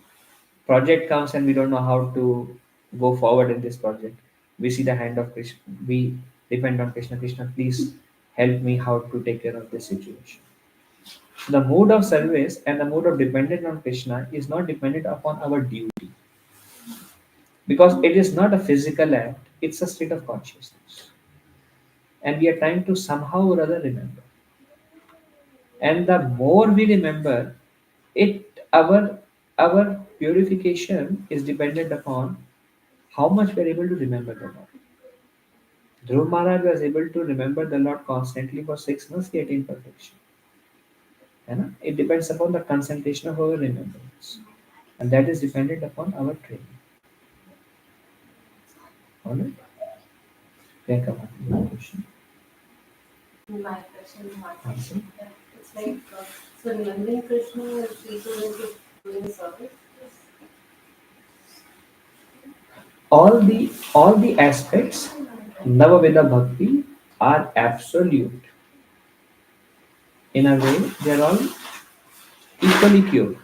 project comes and we don't know how to go forward in this project. We see the hand of Krishna. We depend on Krishna. Krishna, please help me how to take care of this situation. So the mood of service and the mood of dependent on Krishna is not dependent upon our duty. Because it is not a physical act, it's a state of consciousness. And we are trying to somehow or other remember. And the more we remember, our purification is dependent upon how much we are able to remember the Lord. Dhruv Maharaj was able to remember the Lord constantly for 6 months, he attained perfection. It depends upon the concentration of our remembrance. and that is dependent upon our training. Alright? Priyanka, your question. My question is not Answer. it's like so remembering Krishna is equal to doing service. All the aspects Navavida Bhakti are absolute. In a way, they are all equally pure.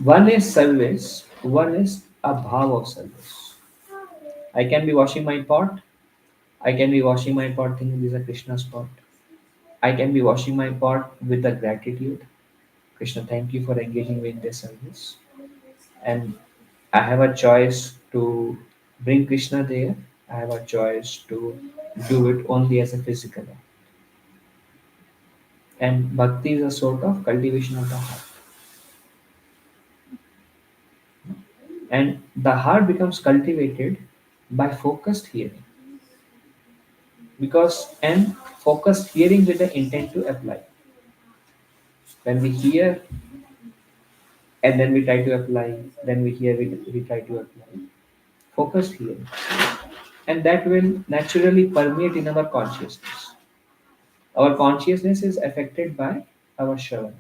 One is service, one is a bhav of service. I can be washing my pot, I can be washing my pot thinking this is a Krishna's pot. I can be washing my pot with the gratitude. Krishna, thank you for engaging me in this service. And I have a choice to bring Krishna there. I have a choice to do it only as a physical act. And bhakti is a sort of cultivation of the heart. And the heart becomes cultivated by focused hearing. And focused hearing with the intent to apply. When we hear and then we try to apply, then we hear, we try to apply. Focused hearing. And that will naturally permeate in our consciousness. Our consciousness is affected by our Shravana.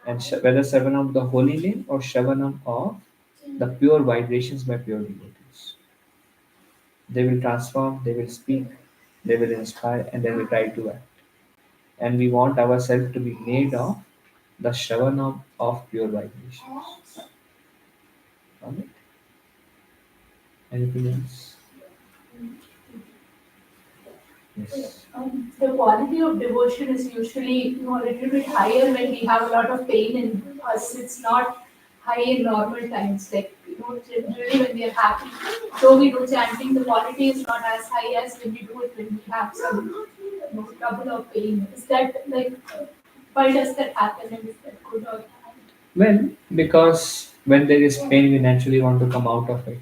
And whether Shravanam of the holy name or Shravanam of the pure vibrations by pure devotees. They will transform, they will speak, they will inspire, and then we try to act. And we want ourselves to be made of the Shravanam of pure vibrations. Alright? Anything else? Yes. The quality of devotion is usually a little bit higher when we have a lot of pain in us. It's not high in normal times. Like generally when we are happy, though we do chanting, the quality is not as high as when we do it when we have some trouble or pain. Is that like why does that happen and is that good or bad? Well, because when there is pain, we naturally want to come out of it.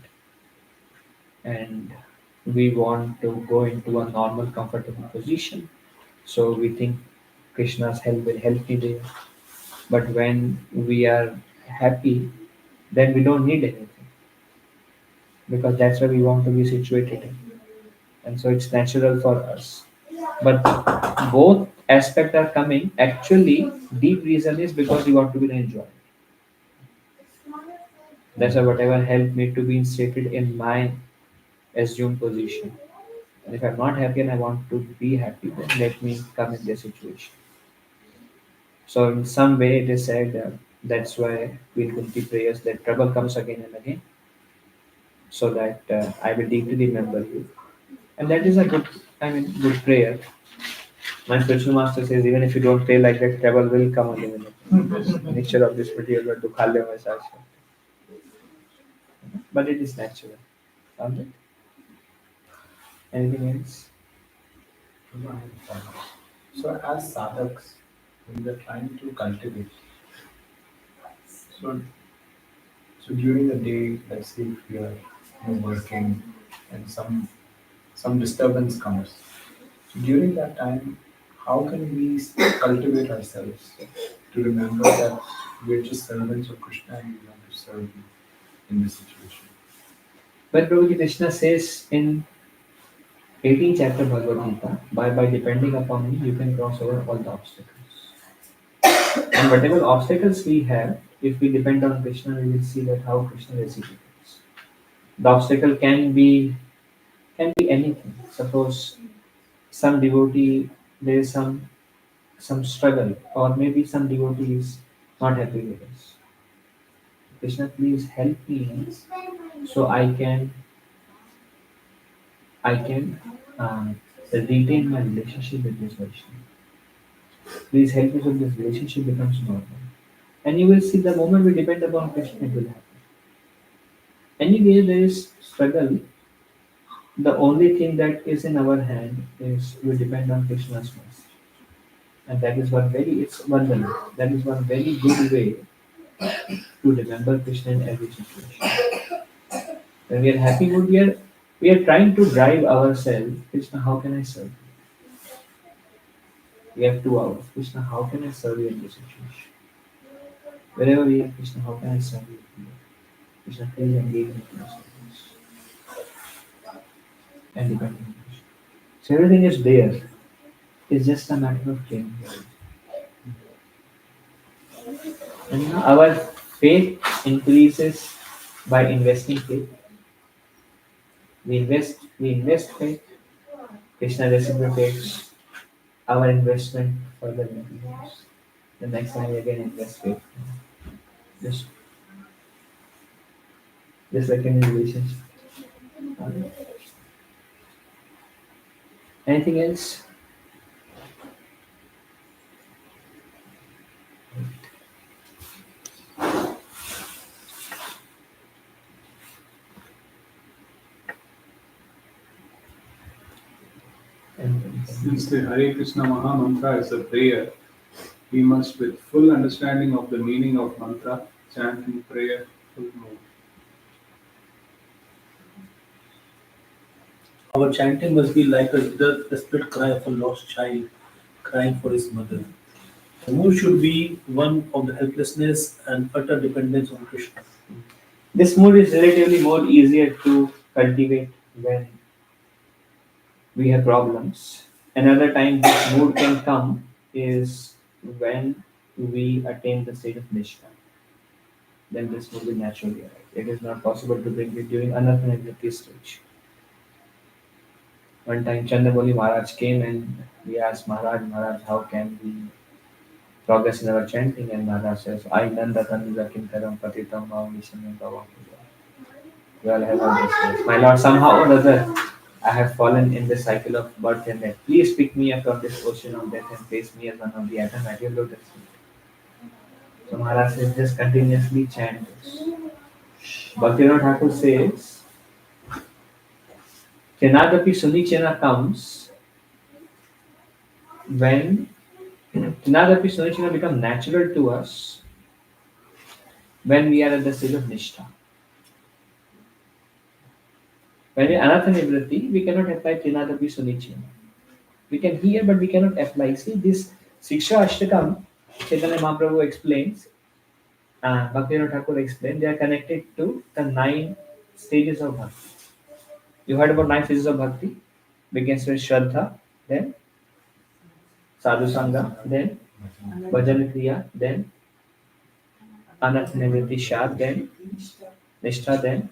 And we want to go into a normal, comfortable position. So we think Krishna's help will help me there. But when we are happy, then we don't need anything because that's where we want to be situated in. And so it's natural for us. But both aspects are coming. Actually, deep reason is because we want to be enjoyed. That's why whatever helped me to be instated in my assumed position. And if I'm not happy and I want to be happy, then let me come in this situation. So in some way it is said that's why Queen Kunti prayers that trouble comes again and again, so that I will deeply remember you. And that is a good prayer. My spiritual master says even if you don't pray like that, trouble will come again and again. This nature of this particular dukhalya massage. But it is natural. Alright? Anything else? So as sadhaks, when we are trying to cultivate, so so during the day, let's say if we are working and some disturbance comes. So during that time, how can we cultivate ourselves to remember that we're just servants of Krishna and we want to serve him in this situation? But Prabhu Krishna says in 18th chapter Bhagavad Gita, by depending upon me, you can cross over all the obstacles. And whatever obstacles we have, if we depend on Krishna, we will see that how Krishna reciprocates. The obstacle can be anything. Suppose some devotee there is some struggle, or maybe some devotee is not happy with us. Krishna, please help me so I can retain my relationship with this Vaishnava. Please help me so this relationship becomes normal. And you will see the moment we depend upon Krishna, it will happen. Anyway, there is struggle. The only thing that is in our hand is we depend on Krishna's mercy. And that is it's wonderful. That is one very good way to remember Krishna in every situation. When we are happy mood, we are trying to drive ourselves. Krishna, how can I serve you? We have 2 hours. Krishna, how can I serve you in this situation? Wherever we are, Krishna, how can I serve you? Krishna, please engage me in your service. And depending on Krishna. So everything is there. It's just a matter of changing. And our faith increases by investing faith. We invest faith. Krishna reciprocates our investment further increases. The next time we again invest faith. Just, just like in a relationship. Anything else? Since the Hare Krishna Maha Mantra is a prayer, we must, with full understanding of the meaning of mantra, chant in prayer full mode. Our chanting must be like a desperate cry of a lost child crying for his mother. The mood should be one of the helplessness and utter dependence on Krishna. This mood is relatively more easier to cultivate when we have problems. Another time this mood can come is when we attain the state of Nishta. Then this mood will naturally arise. It is not possible to bring it during Anathanagati stage. One time Chandramoli Maharaj came and we asked Maharaj, how can we progress in our chanting? And Maharaj says, I nanda tanuja kinkaram patitam maunisham bhavam. We all have all this words. My Lord, somehow or other, I have fallen in the cycle of birth and death. Please pick me up from this ocean of death and place me as one of the atoms at your lotus feet. So Maharaj says, just continuously chant this. Bhaktivinoda Thakur says, Chenadapi Sunichena comes when Chenadapi Sunichena become natural to us when we are at the stage of Nishtha. When we are Anathanivritti, we cannot apply Trinadapi Sunichena. We can hear, but we cannot apply. See, this Siksha Ashtakam, Chaitanya Mahaprabhu explains, Bhaktivinoda Thakur explained, they are connected to the 9 stages of bhakti. You heard about 9 stages of bhakti? Begins with Shraddha, then Sadhu Sangha, then Bhajan Kriya, then Anathanivritti Shad, then Nishtha, then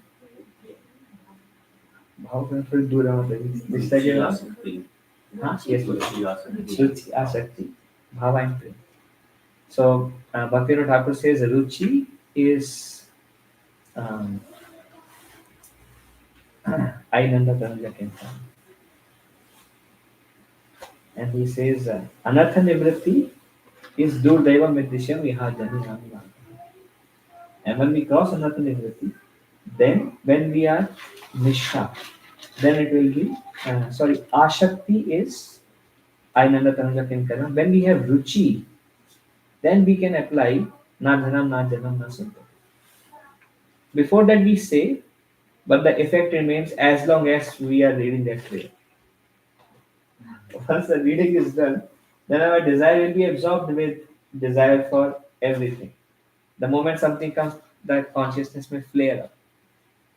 Bhav में फिर दूर रहा हूँ निष्ठा के बाद हाँ yes Ruchi Asakti Bhava and Prem. So Bhaktivinoda Thakur says Ruchi is Ainanda Tanuja Kenta. And he says Anartha Nivritti is Durdaiva Middisham Viha Jani Nami. And when we cross Anartha Nivritti, then when we are Nishtha, then it will be, Ashakti is Ainanda Tanuja Kinkara. When we have Ruchi, then we can apply Na Dhanam, Na Janam, Na Sundar. Before that we say, but the effect remains as long as we are reading that prayer. Once the reading is done, then our desire will be absorbed with desire for everything. The moment something comes, that consciousness may flare up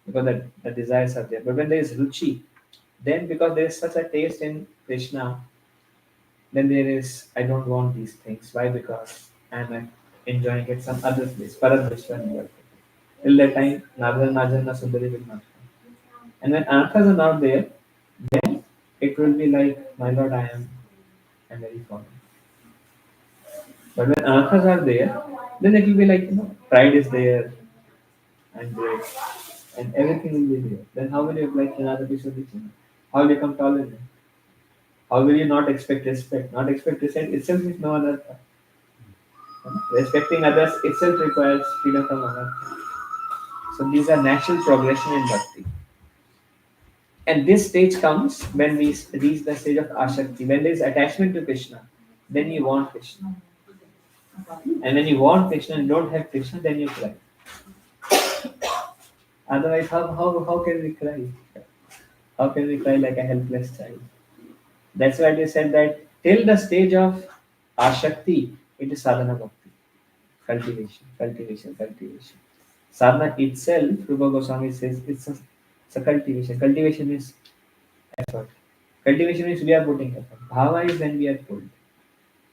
because the desires are there. But when there is Ruchi, then because there is such a taste in Krishna, then there is, I don't want these things. Why? Because I am enjoying it some other place. Paradrishya. Till that time, Nadhan Najanna Sundari will not come. And when anarthas are not there, then it will be like, my Lord, I'm very fallen. But when anarthas are there, then it will be like, pride is there, and great, and everything will be there. Then how will you apply another piece of teaching? How will you become tolerant? How will you not expect respect? Not expect respect itself is no anartha. Respecting others itself requires freedom from anartha. So these are natural progression in bhakti. And this stage comes when we reach the stage of Ashakti. When there is attachment to Krishna, then you want Krishna. And when you want Krishna and don't have Krishna, then you cry. Otherwise, how can we cry? How can we cry like a helpless child? That's why they said that till the stage of Ashakti, it is sadhana bhakti. Cultivation, cultivation, cultivation. Sadhana itself, Rupa Goswami says, it's a cultivation. Cultivation is effort. Cultivation is we are putting effort. Bhava is when we are pulled.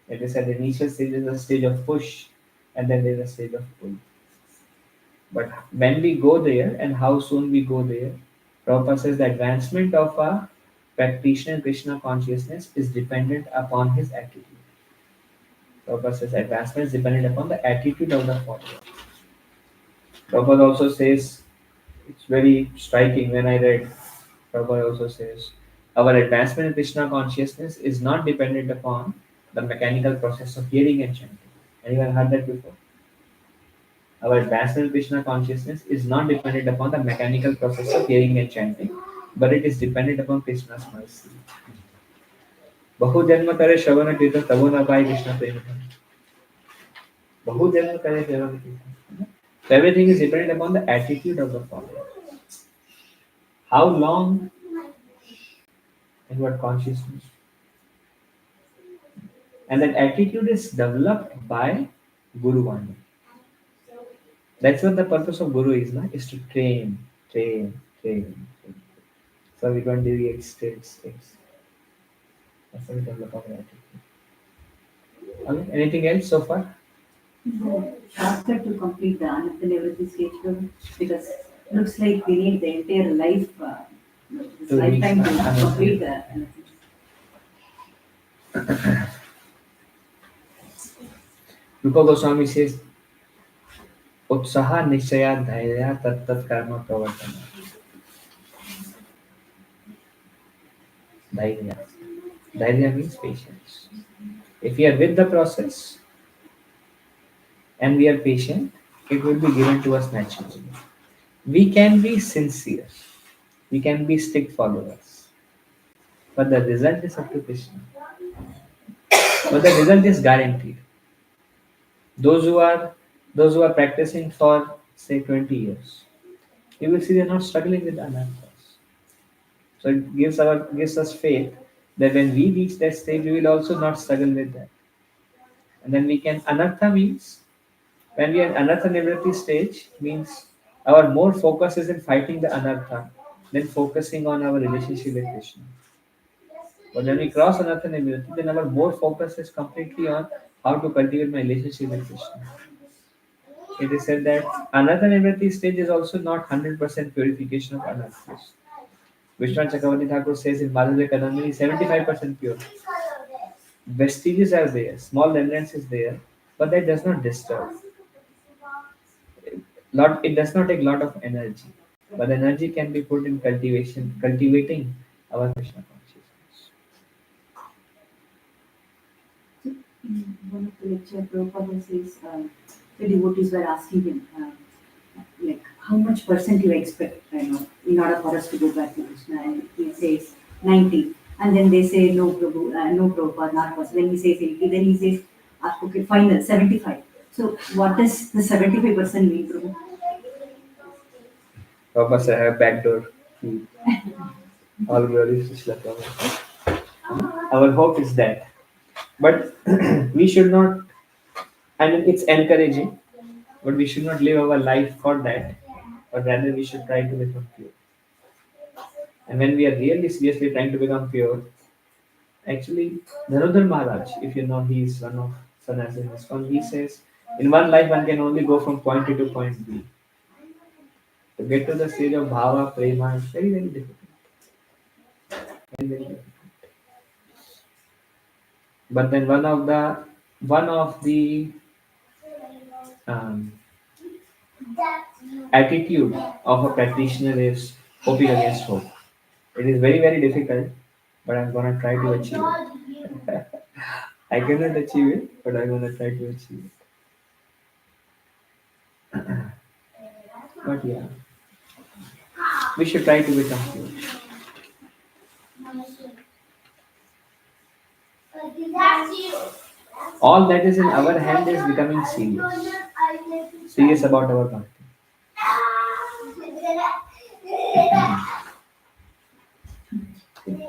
It is at the initial stage is a stage of push, and then there is a stage of pull. But when we go there and how soon we go there, Prabhupada says the advancement of a practitioner in Krishna consciousness is dependent upon his attitude. Prabhupada says advancement is dependent upon the attitude of the follower. Prabhupada also says, it's very striking when I read, Prabhupada also says, our advancement in Krishna consciousness is not dependent upon the mechanical process of hearing and chanting. Anyone heard that before? Our advancement in Krishna consciousness is not dependent upon the mechanical process of hearing and chanting, but it is dependent upon Krishna's mercy. Bahu janma kare shravana kirtan tabo na pai Krishna prema. Bahu janma kare shravana kirtan. So everything is dependent upon the attitude of the follower. How long and what consciousness. And that attitude is developed by Guru Vani. That's what the purpose of Guru is, na? Is to train, train, train, train. So we don't deviate states. That's how we develop our attitude. Okay. Anything else so far? Faster to complete the Anathanavritti stage Prabhu, because looks like we need the entire life, this To lifetime reach to the complete the Anathanavritti. Rupa Goswami says, Utsaha Nishaya Dhairya Tat Karma Pravartana. Dhairya. Dhairya means patience. If we are with the process and we are patient, it will be given to us naturally. We can be sincere. We can be strict followers. But the result is up to Krishna. But the result is guaranteed. Those who are practicing for say 20 years, you will see they are not struggling with anarthas. So it gives us faith that when we reach that stage, we will also not struggle with that. And then we can anartha means when we are anartha nivritti stage means our more focus is in fighting the anartha than focusing on our relationship with Krishna. But when we cross anartha nivritti, then our more focus is completely on how to cultivate my relationship with Krishna. It is said that anartha nivritti stage is also not 100% purification of anarthas. Vishwanath Chakravarti Thakur says in Madhurya Kadambini, 75% pure. Vestiges are there, small remnants is there, but that does not disturb. It does not take a lot of energy, but the energy can be put in cultivating our Krishna consciousness. In one of the lecture, Prabhupada says, the devotees were asking him, like, how much percent you expect, in order for us to go back to Krishna? And he says 90. And then they say, no, Prabhu, no, Prabhupada, not possible. Then he says 80. Then he says, okay, final, 75. So what does the 75% mean, Prabhu? Papa said, I have backdoor key. All glories to Srila Prabhupada. Our hope is that. But we should not, I mean, it's encouraging, but we should not live our life for that, but rather we should try to become pure. And when we are really seriously trying to become pure, actually, Dhanodhar Maharaj, if you know, he is one of sannyasis in ISKCON, he says, in one life one can only go from point A to point B. To get to the stage of bhava, prema is very, very difficult. Very, very difficult. But then one of the um, attitude of a practitioner is hoping against hope. It is very, very difficult, but I'm gonna try to achieve it. I cannot achieve it, but I'm gonna try to achieve it. But yeah, we should try to become pure. All that is in our hand is becoming serious. Serious about our bhakti.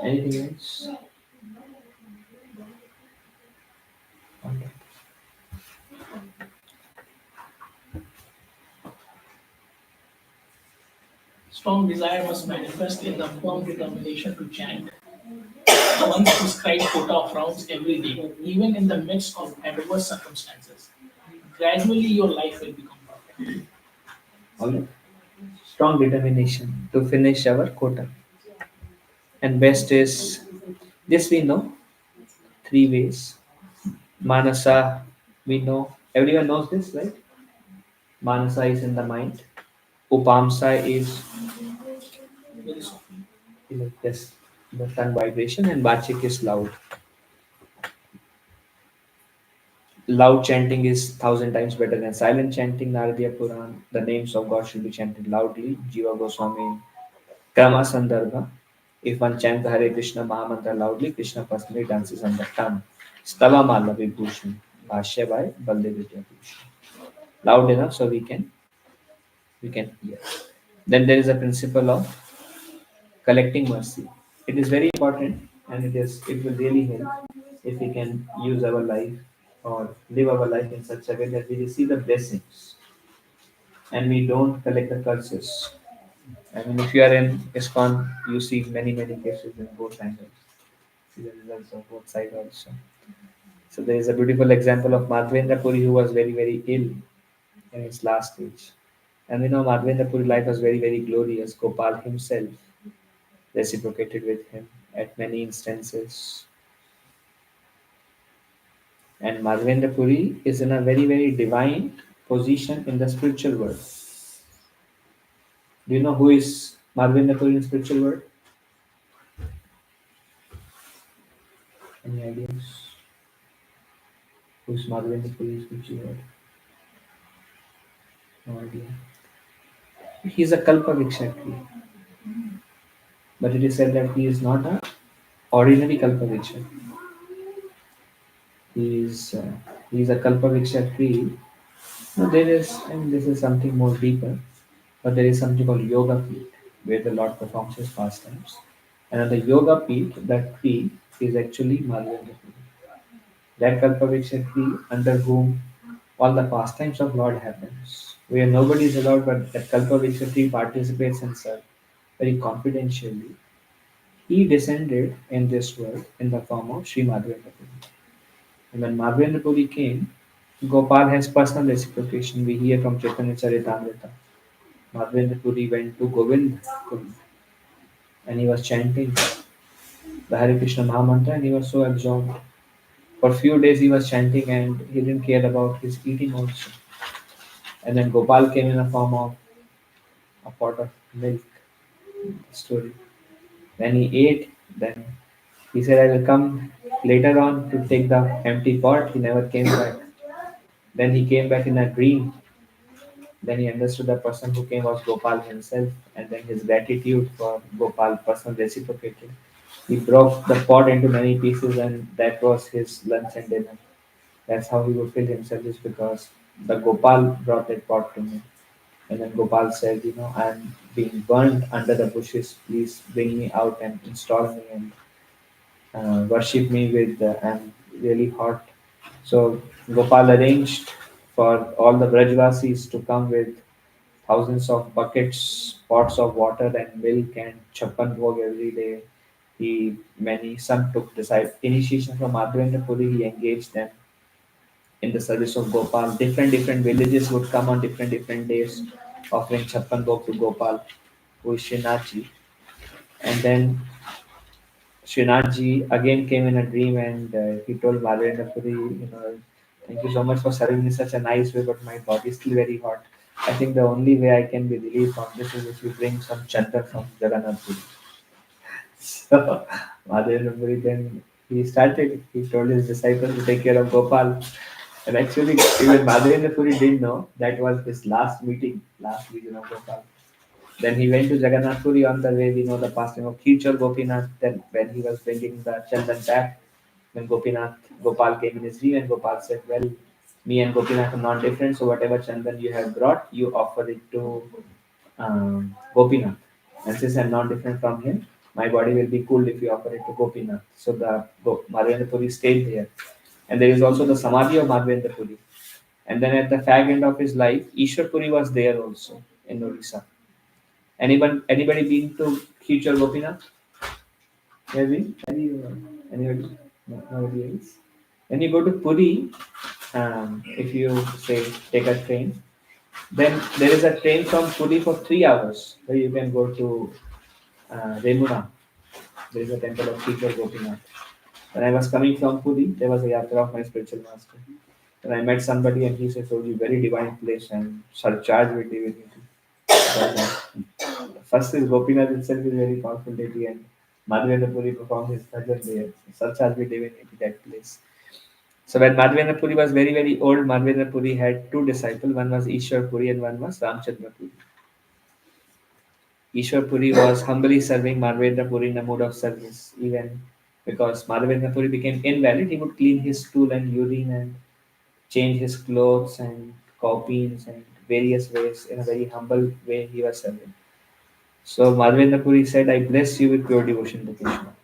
Anything else? Strong desire must manifest in the firm determination to chant one's prescribed quota of rounds every day, even in the midst of adverse circumstances. Gradually, your life will become perfect. Alright. Strong determination to finish our quota. And best is this we know three ways. Manasa, we know everyone knows this, right? Manasa is in the mind. Upamsa is Very softly. like this, the tongue vibration, and Vachik is loud. Loud chanting is thousand times better than silent chanting. Naradiya Puran, the names of God should be chanted loudly. Jiva Goswami, Krama Sandarbha. If one chants the Hare Krishna Mahamantra loudly, Krishna personally dances on the tongue. Stava Mala Vibhushan, Bhashya by Baldev Vidyabhushan. Loud enough so we can hear. Then there is a principle of collecting mercy. It is very important, and it will really help if we can use our life or live our life in such a way that we receive the blessings and we don't collect the curses. I mean, if you are in ISKCON, you see many cases in both angles. See the results of both sides also. So there is a beautiful example of Madhvendra Puri who was very ill in his last stage. And we know Madhvendra Puri life was very glorious. Gopal himself reciprocated with him at many instances. And Madhvendra Puri is in a very divine position in the spiritual world. Do you know who is Madhvendra Puri in spiritual world? Any ideas? Who is Madhvendra Puri in spiritual world? No idea. He is a Kalpavriksha tree. But it is said that he is not a ordinary Kalpavriksha. He is a Kalpavriksha tree. No, there is, and this is something more deeper, but there is something called Yoga Peeth, where the Lord performs his pastimes. And on the Yoga Peeth, that tree is actually Madhvendra Puri. That Kalpavriksha tree under whom all the pastimes of Lord happens, where nobody is allowed, but that Kalpavriksha tree participates and serves very confidentially. He descended in this world in the form of Sri Madhvendra Puri. And when Madhvendra Puri came, Gopal has personal reciprocation. We hear from Chaitanya Charitamrita. Madhvendra Puri went to Govind Kund and he was chanting the Hare Krishna Mahamantra and he was so absorbed. For few days he was chanting and he didn't care about his eating also. And then Gopal came in a form of a pot of milk. Story. When he ate, then he said, I will come later on to take the empty pot. He never came back. Then he came back in a dream. Then he understood the person who came was Gopal himself, and then his gratitude for Gopal person reciprocated. He broke the pot into many pieces, and that was his lunch and dinner. That's how he would fill himself, is because the Gopal brought that pot to me. And then Gopal said, I'm being burned under the bushes. Please bring me out and install me and worship me with, I'm really hot. So Gopal arranged for all the Brajvasis to come with thousands of buckets, pots of water and milk and chappan bhog every day. Some took decide initiation from Madhvendra Puri. He engaged them in the service of Gopal. Different villages would come on different days, offering chappan bhog to Gopal, who is Srinathji. And then Srinathji again came in a dream and he told Madhvendra Puri, thank you so much for serving me such a nice way, but my body is still very hot. I think the only way I can be relieved from this is if you bring some chandra from Jagannath Puri. So Madhvendra Puri then he told his disciples to take care of Gopal. And actually, even Madhvendra Puri didn't know that was his last meeting of Gopal. Then he went to Jagannath Puri. On the way, we know the passing of Kirchor Gopinath. Then when he was bringing the Chandan back, when Gopal came in his dream and Gopal said, well, me and Gopinath are not different, so whatever Chandan you have brought, you offer it to Gopinath. And since I'm not different from him, my body will be cooled if you offer it to Gopinath. So Madhvendra Puri stayed there. And there is also the Samadhi of Madhvendra Puri. And then at the fag end of his life, Ishwar Puri was there also in Odisha. Anybody been to Khichar Gopinath? Have you? Anybody? No, nobody else. When you go to Puri, if you say take a train, then there is a train from Puri for 3 hours where you can go to Remuna. There is a temple of Khichar Gopinath. When I was coming from Puri, there was a yatra of my spiritual master. And I met somebody and he said, "Oh, you very divine place and surcharged with divinity." Because, first is Gopinath itself is very powerful deity and Madhavendra Puri performed his bhajan there. Surcharged with divinity that place. So when Madhavendra Puri was very, very old, Madhavendra Puri had two disciples. One was Ishwar Puri and one was Ramchandra Puri. Ishwar Puri was humbly serving Madhavendra Puri in a mood of service. Even because Madhavendra Puri became invalid, he would clean his stool and urine and change his clothes and copies and various ways in a very humble way he was serving. So Madhavendra Puri said, "I bless you with pure devotion to Krishna."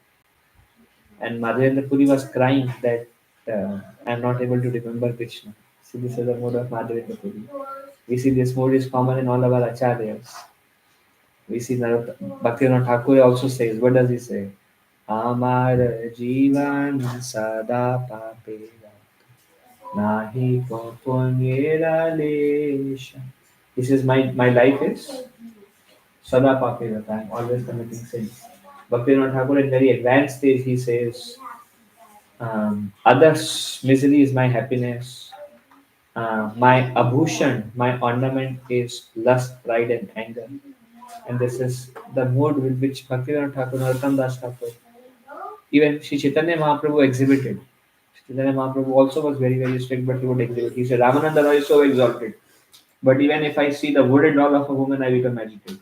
And Madhavendra Puri was crying that I am not able to remember Krishna. See, this is the mode of Madhavendra Puri. We see this mode is common in all our acharyas. We see Bhaktivinoda Thakur also says, what does he say? Amar Jivan Sada Papera Nahi ko punyera lesha. He says, my life is Sada Papera. I am always committing sins. Bhaktivinoda Thakur in very advanced stage he says, others' misery is my happiness. My abhushan, my ornament is lust, pride, and anger. And this is the mood with which Bhaktivinoda Thakur, Narottam Das Thakur, even Sri Chaitanya Mahaprabhu exhibited. Chaitanya Mahaprabhu also was very, very strict, but he would exhibit. He said, Ramananda Roy is so exalted. But even if I see the wooden doll of a woman, I become agitated.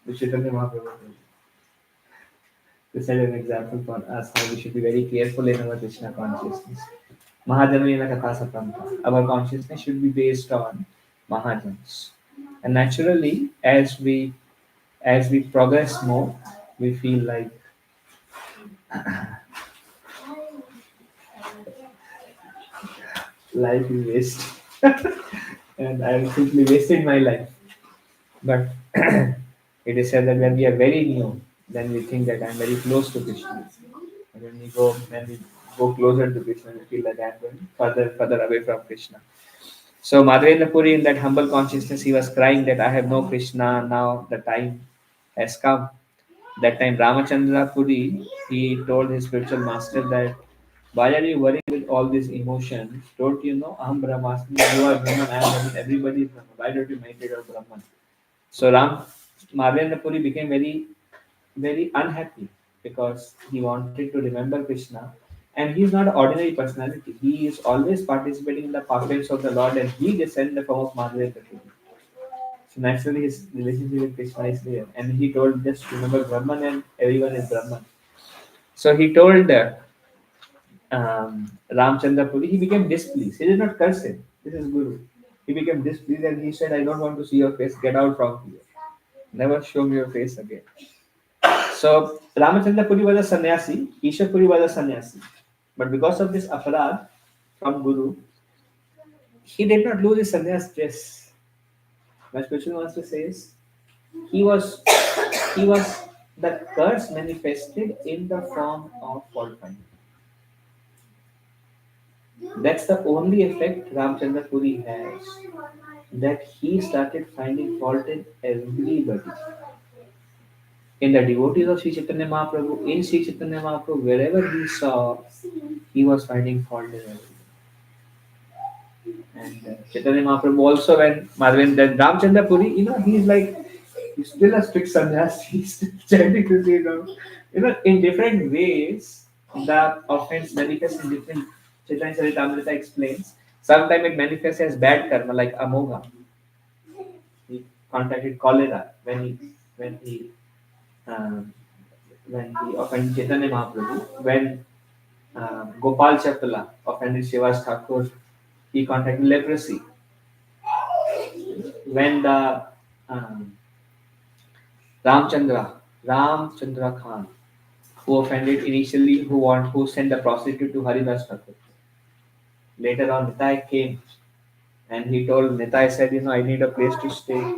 Which Chaitanya Mahaprabhu did. This is an example for us how we should be very careful in our Krishna consciousness. Mahajanamena Katha Sapramta. Our consciousness should be based on Mahajans. And naturally, as we progress more, we feel like life is waste. And I am simply wasting my life. But it is said that when we are very new, then we think that I am very close to Krishna. And when we go closer to Krishna, we feel like I am going further away from Krishna. So Madhavendra Puri, in that humble consciousness, he was crying that I have no Krishna, now the time has come. That time Ramachandra Puri, he told his spiritual master that why are you worrying with all these emotions? Don't you know Aham Brahmasmi, you are Brahman, I am Brahman, everybody is Brahman. Why don't you meditate on Brahman? So Madhavendra Puri became very, very unhappy because he wanted to remember Krishna. And he is not an ordinary personality. He is always participating in the pastimes of the Lord and he descended in the form of Madhavendra Puri. So naturally his relationship with Krishna is there. And he told just remember Brahman and everyone is Brahman. So he told Ramchandra Puri, he became displeased. He did not curse him. This is Guru. He became displeased and he said, I don't want to see your face. Get out from here. Never show me your face again. So Ramachandra Puri was a sannyasi, Ishwar Puri was a sannyasi. But because of this aparad from Guru, he did not lose his sannyas dress. My spiritual master says he was the curse manifested in the form of fault finding. That's the only effect Ramchandra Puri has. That he started finding fault in everybody. In the devotees of Sri Chaitanya Mahaprabhu, in Sri Chaitanya Mahaprabhu, wherever he saw, he was finding fault in everybody. And Chaitanya Mahaprabhu also, when Madhavendra Ramchandra Puri, he's still a strict sannyasi, he's still chanting to say, in different ways, the offense manifests in different. Chaitanya Charitamrita explains. Sometimes it manifests as bad karma, like Amogha. He contracted cholera when he um, offended Chaitanya Mahaprabhu. When Gopal Chapala offended Shivas Thakur, he contracted leprosy. When the um, Ramchandra Khan, who offended initially, who sent the prostitute to Haridas Thakur. Later on, Nitai came and he told Nitai said, I need a place to stay.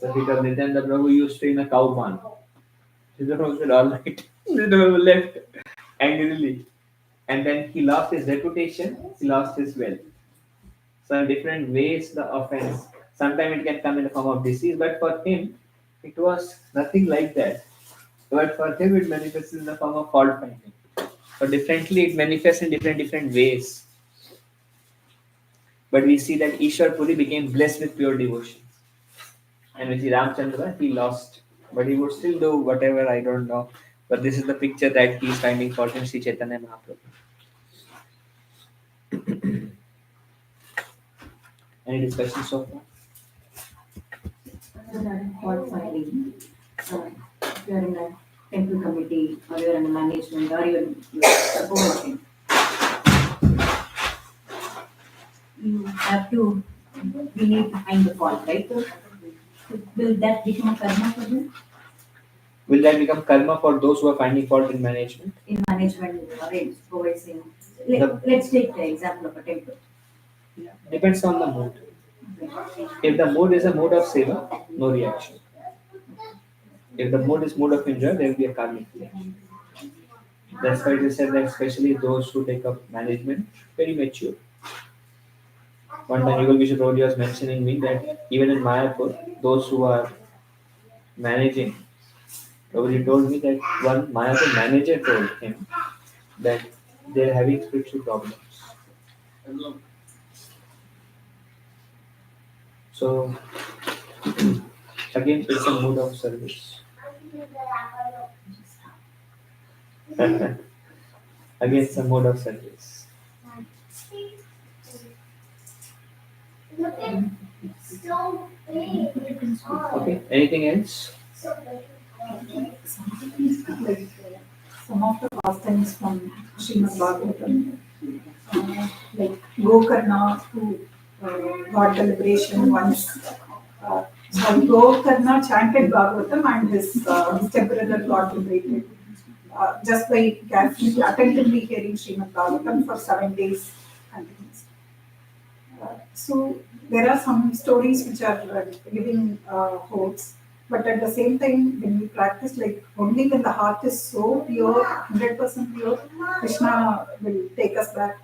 So because Nityananda Prabhu used to in a cow barn. Srila Prabhu said, all right. Srila Prabhu left angrily. And then he lost his reputation, he lost his wealth. So in different ways the offense. Sometimes it can come in the form of disease, but for him it was nothing like that. But for him it manifests in the form of fault finding. So differently it manifests in different ways. But we see that Ishwar Puri became blessed with pure devotion. And with Ramchandra he lost. But he would still do whatever, I don't know. But this is the picture that he is finding fault in Sri Chaitanya Mahaprabhu. Any discussions so far? Regarding fault finding, if you are in a temple committee or you are in a management or you are supervising, you have to, we need to find the fault, right? So will that become a karma for you Will that become karma for those who are finding fault in management? in management or in supervising? The- Let's take the example of a temple. Depends on the mood. If the mood is a mood of seva, no reaction. If the mood is mood of enjoy, there will be a karmic reaction. That's why they said that especially those who take up management, very mature. One time Yugal Bishop Prabhuji was mentioning me that even in Mayapur, those who are managing, Prabhuji told me that one Mayapur manager told him that they're having spiritual problems. So again, it's a mood of service. Again, it's a mode of service. Okay, anything else? Like some of the pastimes from Srimad Bhagavatam, like Gokarna who got the liberation once. So Gokarna chanted Bhagavatam and his stepbrother got liberated just by carefully, attentively hearing Srimad Bhagavatam for 7 days continuously. So there are some stories which are giving hopes, but at the same time, when we practice, like only when the heart is so pure, 100% pure, Krishna will take us back.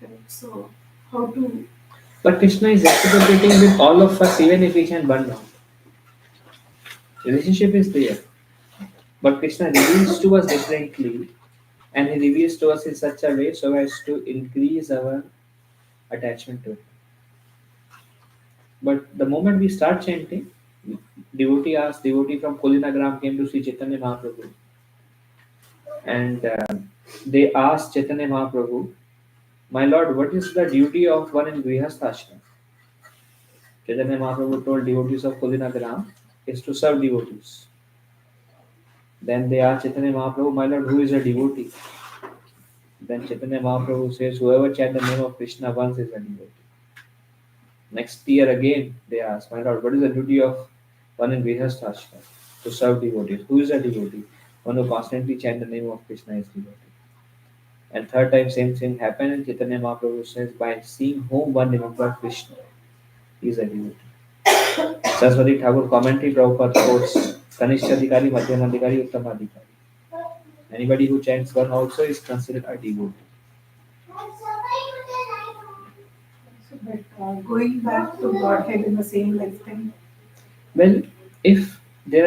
Correct? So how to? But Krishna is reciprocating with all of us even if we can burn out. Relationship is there. But Krishna reveals to us differently and he reveals to us in such a way so as to increase our attachment to it. But the moment we start chanting, devotee from Kolinagram came to see Chaitanya Mahaprabhu. And they asked Chaitanya Mahaprabhu, my lord, what is the duty of one in Grihasthashram? Chaitanya Mahaprabhu told devotees of Kolinagram is to serve devotees. Then they asked Chaitanya Mahaprabhu, my lord, who is a devotee? Then Chaitanya Mahaprabhu says, whoever chants the name of Krishna once is a devotee. Next year again, they ask, my lord, what is the duty of one in Grihasthashram? To serve devotees. Who is a devotee? One who constantly chants the name of Krishna is devotee. And third time, same thing happened, and Chaitanya Mahaprabhu says, by seeing whom one remembers Krishna, he is a devotee. Saraswati Thakur commentary Prabhupada quotes, Kanishadhikari, Madhyamadhikari, Uttamadhikari. Anybody who chants one also is considered a devotee. But going back to Godhead in the same lifetime. Well, if we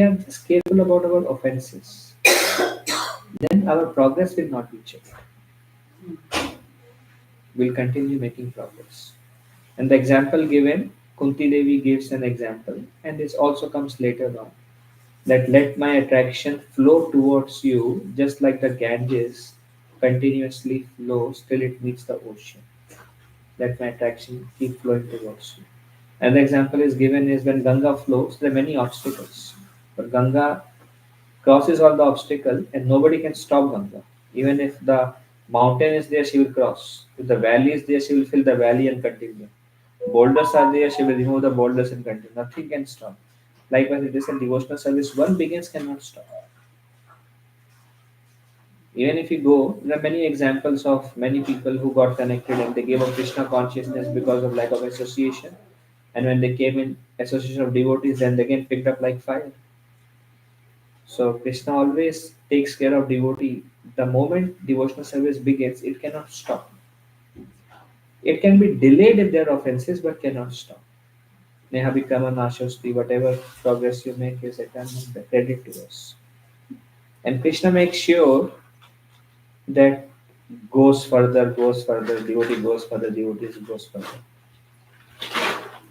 are just careful about our offenses, then our progress will not be checked. We'll continue making progress. And the example given, Kunti Devi gives an example, and this also comes later on. That let my attraction flow towards you, just like the Ganges continuously flows till it meets the ocean. Let my attraction keep flowing towards you. Another example is given is when Ganga flows, there are many obstacles. But Ganga crosses all the obstacles and nobody can stop Ganga. Even if the mountain is there, she will cross. If the valley is there, she will fill the valley and continue. Boulders are there, she will remove the boulders and continue. Nothing can stop. Likewise, it is a devotional service. One begins cannot stop. Even if you go, there are many examples of many people who got connected and they gave up Krishna consciousness because of lack of association. And when they came in association of devotees, then they again picked up like fire. So Krishna always takes care of devotee. The moment devotional service begins, it cannot stop. It can be delayed if there are offenses, but cannot stop. Neha Bikama Nashasti, whatever progress you make is eternal, the credit to us. And Krishna makes sure that goes further, devotee goes further, devotees goes further.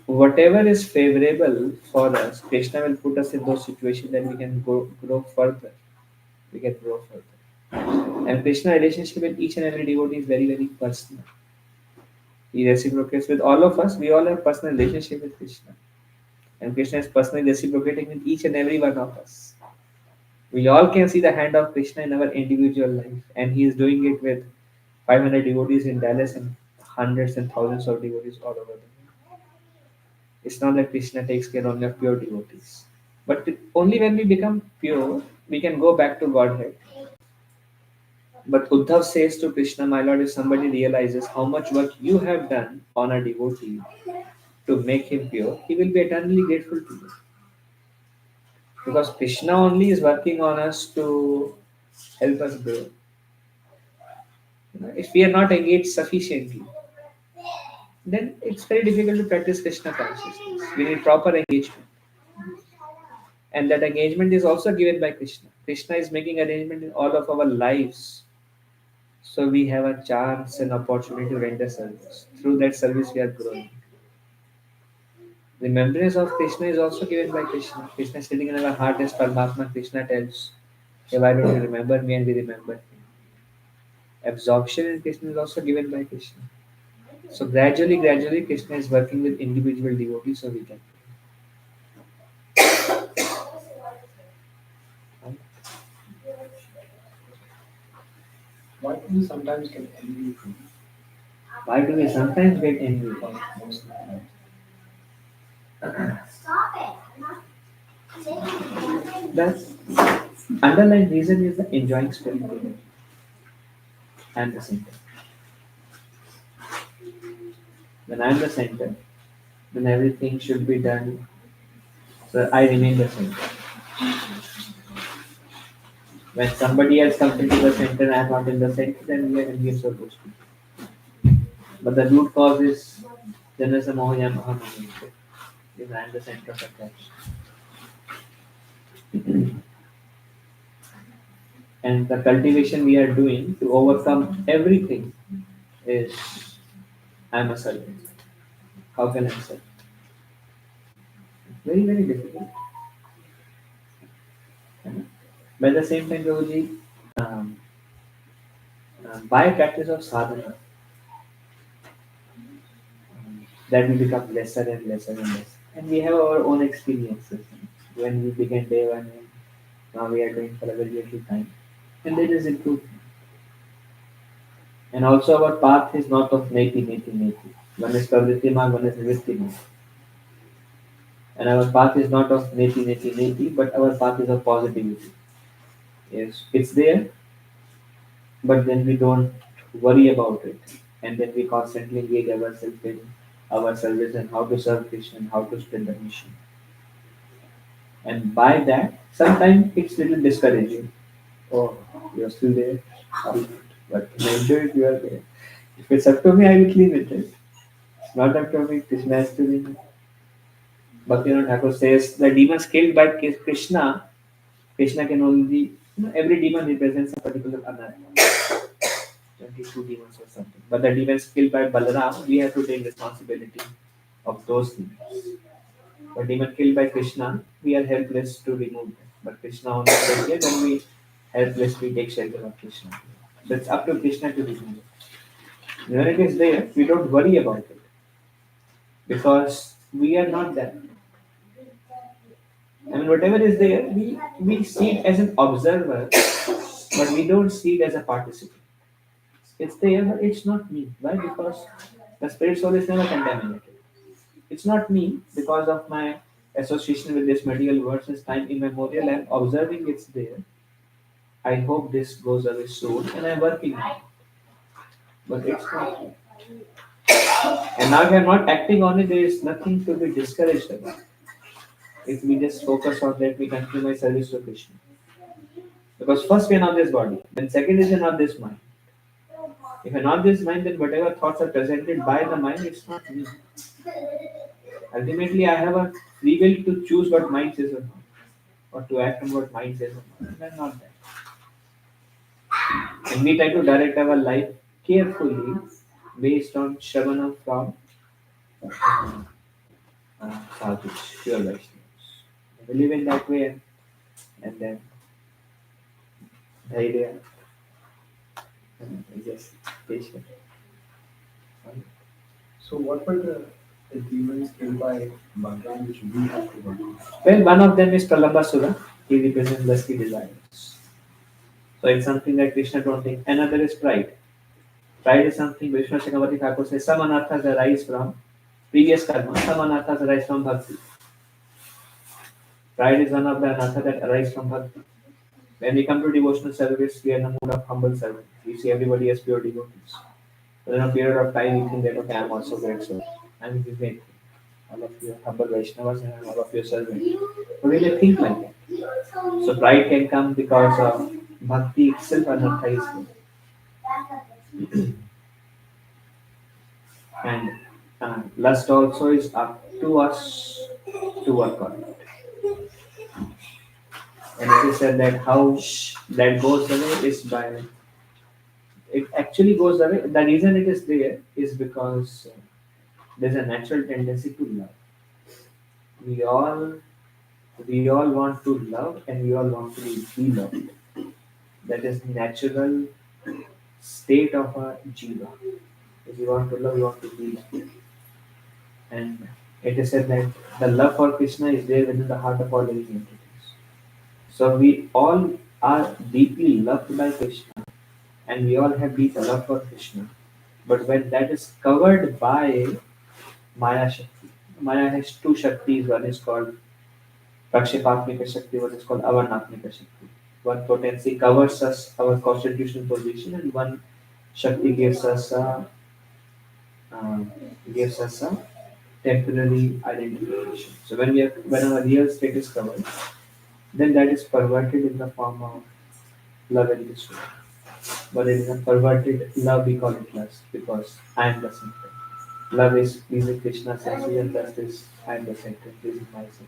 Whatever is favorable for us, Krishna will put us in those situations that we can grow further. We can grow further. And Krishna relationship with each and every devotee is very, very personal. He reciprocates with all of us. We all have personal relationship with Krishna. And Krishna is personally reciprocating with each and every one of us. We all can see the hand of Krishna in our individual life. And he is doing it with 500 devotees in Dallas and hundreds and thousands of devotees all over the world. It's not that Krishna takes care only of pure devotees. But only when we become pure, we can go back to Godhead. But Uddhav says to Krishna, my Lord, if somebody realizes how much work you have done on a devotee to make him pure, he will be eternally grateful to you. Because Krishna only is working on us to help us grow. If we are not engaged sufficiently, then it's very difficult to practice Krishna consciousness. We need proper engagement. And that engagement is also given by Krishna. Krishna is making arrangement in all of our lives. So we have a chance and opportunity to render service. Through that service we are growing. Remembrance of Krishna is also given by Krishna. Krishna is sitting in our heart as Paramatma. Krishna tells, hey, why don't you remember me, and we remember him. Absorption in Krishna is also given by Krishna. So gradually, Krishna is working with individual devotees so we can. Why do we sometimes get envy from Why do we sometimes get envy? most of the time? The underlying reason is the enjoying spirit and the center. When I am the center, then everything should be done. So I remain the center. When somebody else comes into the center and I am not in the center, then we are envious of those people. But the root cause is Janasa Mohaya Mahamaya. Because I am the center of attraction. And the cultivation we are doing to overcome everything is I am a servant. How can I serve? Very, very difficult. But at the same time, Prabhuji, by practice of sadhana, that will become lesser and lesser and lesser. And we have our own experiences. When we began day one, and now we are doing for a very little time. And there is improvement. And also our path is not of neti. One is pravritti-marg, one is nivritti-marg. And our path is not of neti, but our path is of positivity. Yes, it's there, but then we don't worry about it. And then we constantly engage ourselves in our service and how to serve Krishna and how to spread the mission. And by that, sometimes it's little discouraging. Oh, you're still there? Sorry. But when I do it, you are there. If it's up to me, I will clean it. Right? It's not up to me, Krishna has to be. Bhaktivinoda Thakur says the demons killed by Krishna, Krishna can only, every demon represents a particular anartha. 22 demons or something. But the demons killed by Balaram, we have to take responsibility of those demons. But demon killed by Krishna, we are helpless to remove them. But Krishna only says, yeah, when we helpless, we take shelter of Krishna. So it's up to Krishna to remove it. When it is there, we don't worry about it. Because we are not that. I mean, whatever is there, we see it as an observer, but we don't see it as a participant. It's there, but it's not me. Why? Because the spirit soul is never contaminated. It's not me because of my association with this material world since time immemorial. I'm observing it's there. I hope this goes away soon, and I'm working on it. But it's not me. And now if I'm not acting on it, there is nothing to be discouraged about. If we just focus on that, we continue my service to Krishna. Because first we are not this body, then second is you're not this mind. If you're not this mind, then whatever thoughts are presented by the mind, it's not me. Ultimately, I have a free will to choose what mind says or not, or to act on what mind says or not. And I'm not that. And we try to direct our life carefully based on Shravanam from sadhus, pure Vaishnavas. We live in that way, and then dhairya, and just patient. So what were the demons killed by Bhagwan which we have to work on? Well, one of them is Pralambasura. He represents lusty desires. So it's something that Krishna don't think. Another is pride. Pride is something Vishnu Shakavati Thakur says, some anarthas arise from previous karma, some anarthas arise from bhakti. Pride is one of the anarthas that arise from bhakti. When we come to devotional service, we are in the mood of humble service. We see everybody as pure devotees. Within a period of time, we think that, okay, I'm also great, so I'm the same. All of you are humble Vaishnavas and all of you are servants. So we really think like that. So pride can come because of bhakti itself anartha is there. And lust also is up to us to work on it. And it is said that how that goes away is by, it actually goes away. The reason it is there is because there's a natural tendency to love. We all want to love and we all want to be loved. That is natural state of a jiva. If you want to love, you want to be loved. And it is said that the love for Krishna is there within the heart of all living entities. So we all are deeply loved by Krishna and we all have deep love for Krishna. But when that is covered by Maya Shakti, Maya has two Shaktis. One is called Prakshipatmika Shakti, one is called Avarnatmika Shakti. One potency covers us, our constitutional position, and one Shakti gives us a temporary identification. So when our real state is covered, then that is perverted in the form of love and destroy. But it is a perverted love, we call it lust, because I am the center. Love is pleasing Krishna's senses, and lust is I am the center, pleasing my senses.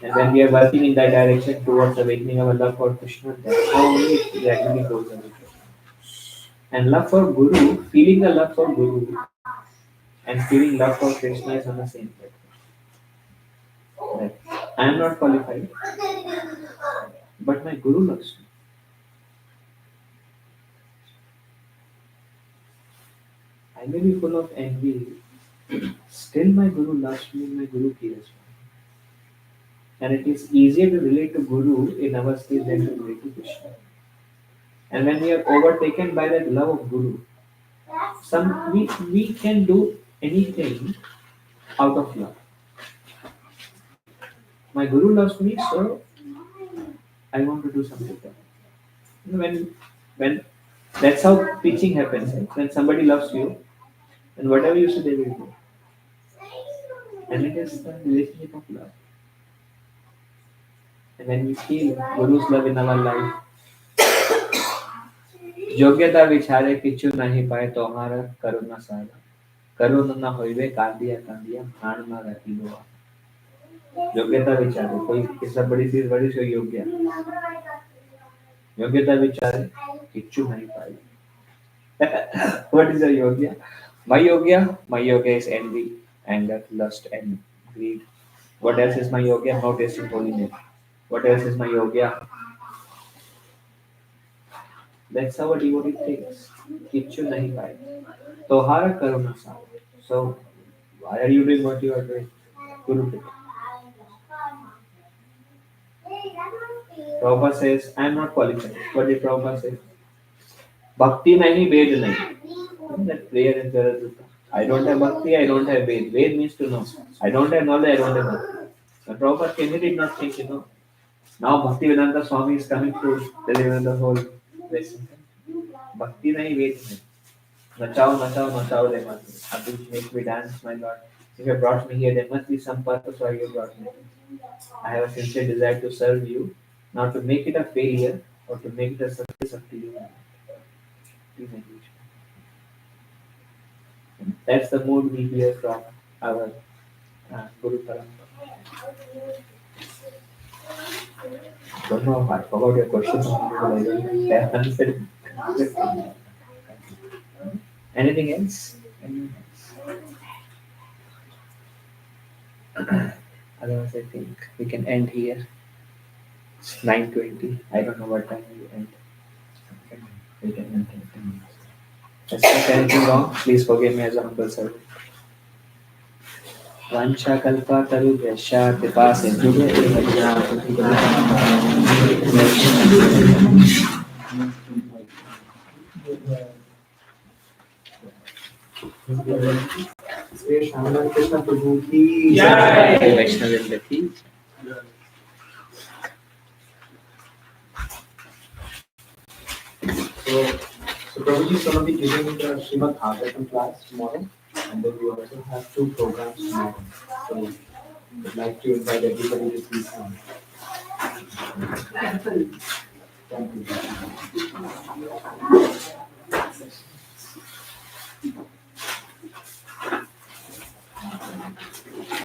And when we are working in that direction towards awakening our love for Krishna, that's how only it gradually goes away. And love for Guru, feeling the love for Guru and feeling love for Krishna is on the same platform. Right. I am not qualified, but my Guru loves me. I may be full of envy, still my Guru loves me and my Guru cares for me. And it is easier to relate to Guru in our state than to relate to Krishna. And when we are overtaken by that love of Guru, we can do anything out of love. My Guru loves me, so I want to do something for him. When that's how teaching happens. Right? When somebody loves you, then whatever you say, they will do. And it is the relationship of love. And when we feel Guru's love in our life, योग्यता विचारे किच्छु नहीं पाए तोहारा करुणा सारा करुण न होइबे कांदिया कांदिया प्राण न रही लो योग्यता विचारे कोई किसी बड़ी चीज बड़ी से योग्य योग्यता विचारे किच्छु नहीं पाए what is a yogya? My yogya is envy, anger, lust, and greed. What else is my yogya? No tasting holiness. What else is my yogya? That's how a devotee thinks. Kichu nahi pai. Tohara karuna sa. So, why are you doing what you are doing? Guru Kripa. Prabhupada says, I am not qualified. What did Prabhupada say? Bhakti nahi, Ved nahi. That prayer in Jaraduta. I don't have bhakti, I don't have Ved. Ved means to know. I don't have knowledge, I don't have bhakti. But Prabhupada clearly did not think, now Bhakti Vedanta Swami is coming to deliver the whole lesson. Bhakti nahi, Ved nahi. Nachao, nachao, nachao, they must be. Abhi make me dance, my Lord. If you have brought me here, there must be some purpose why you brought me. I have a sincere desire to serve you, not to make it a failure or to make it a success up to you. Please engage. That's the mood we hear from our Guru Parampara. Don't know, I forgot your question. I don't think I answered. Anything else? Anything else? Otherwise, I think we can end here. It's 9:20. I don't know what time we end. We can end in 10 minutes. If I said anything wrong, please forgive me as a humble servant. Vancha kalpa taru vyasha kripa sindhu Shri Shyamanand Krishna Prabhu ki Jai. jai. Vaishnavendra ki. So Prabhuji is going to be giving the Srimad Bhagavatam class tomorrow, and then we also have 2 programs tomorrow. So I'd like to invite everybody to please come. Thank you.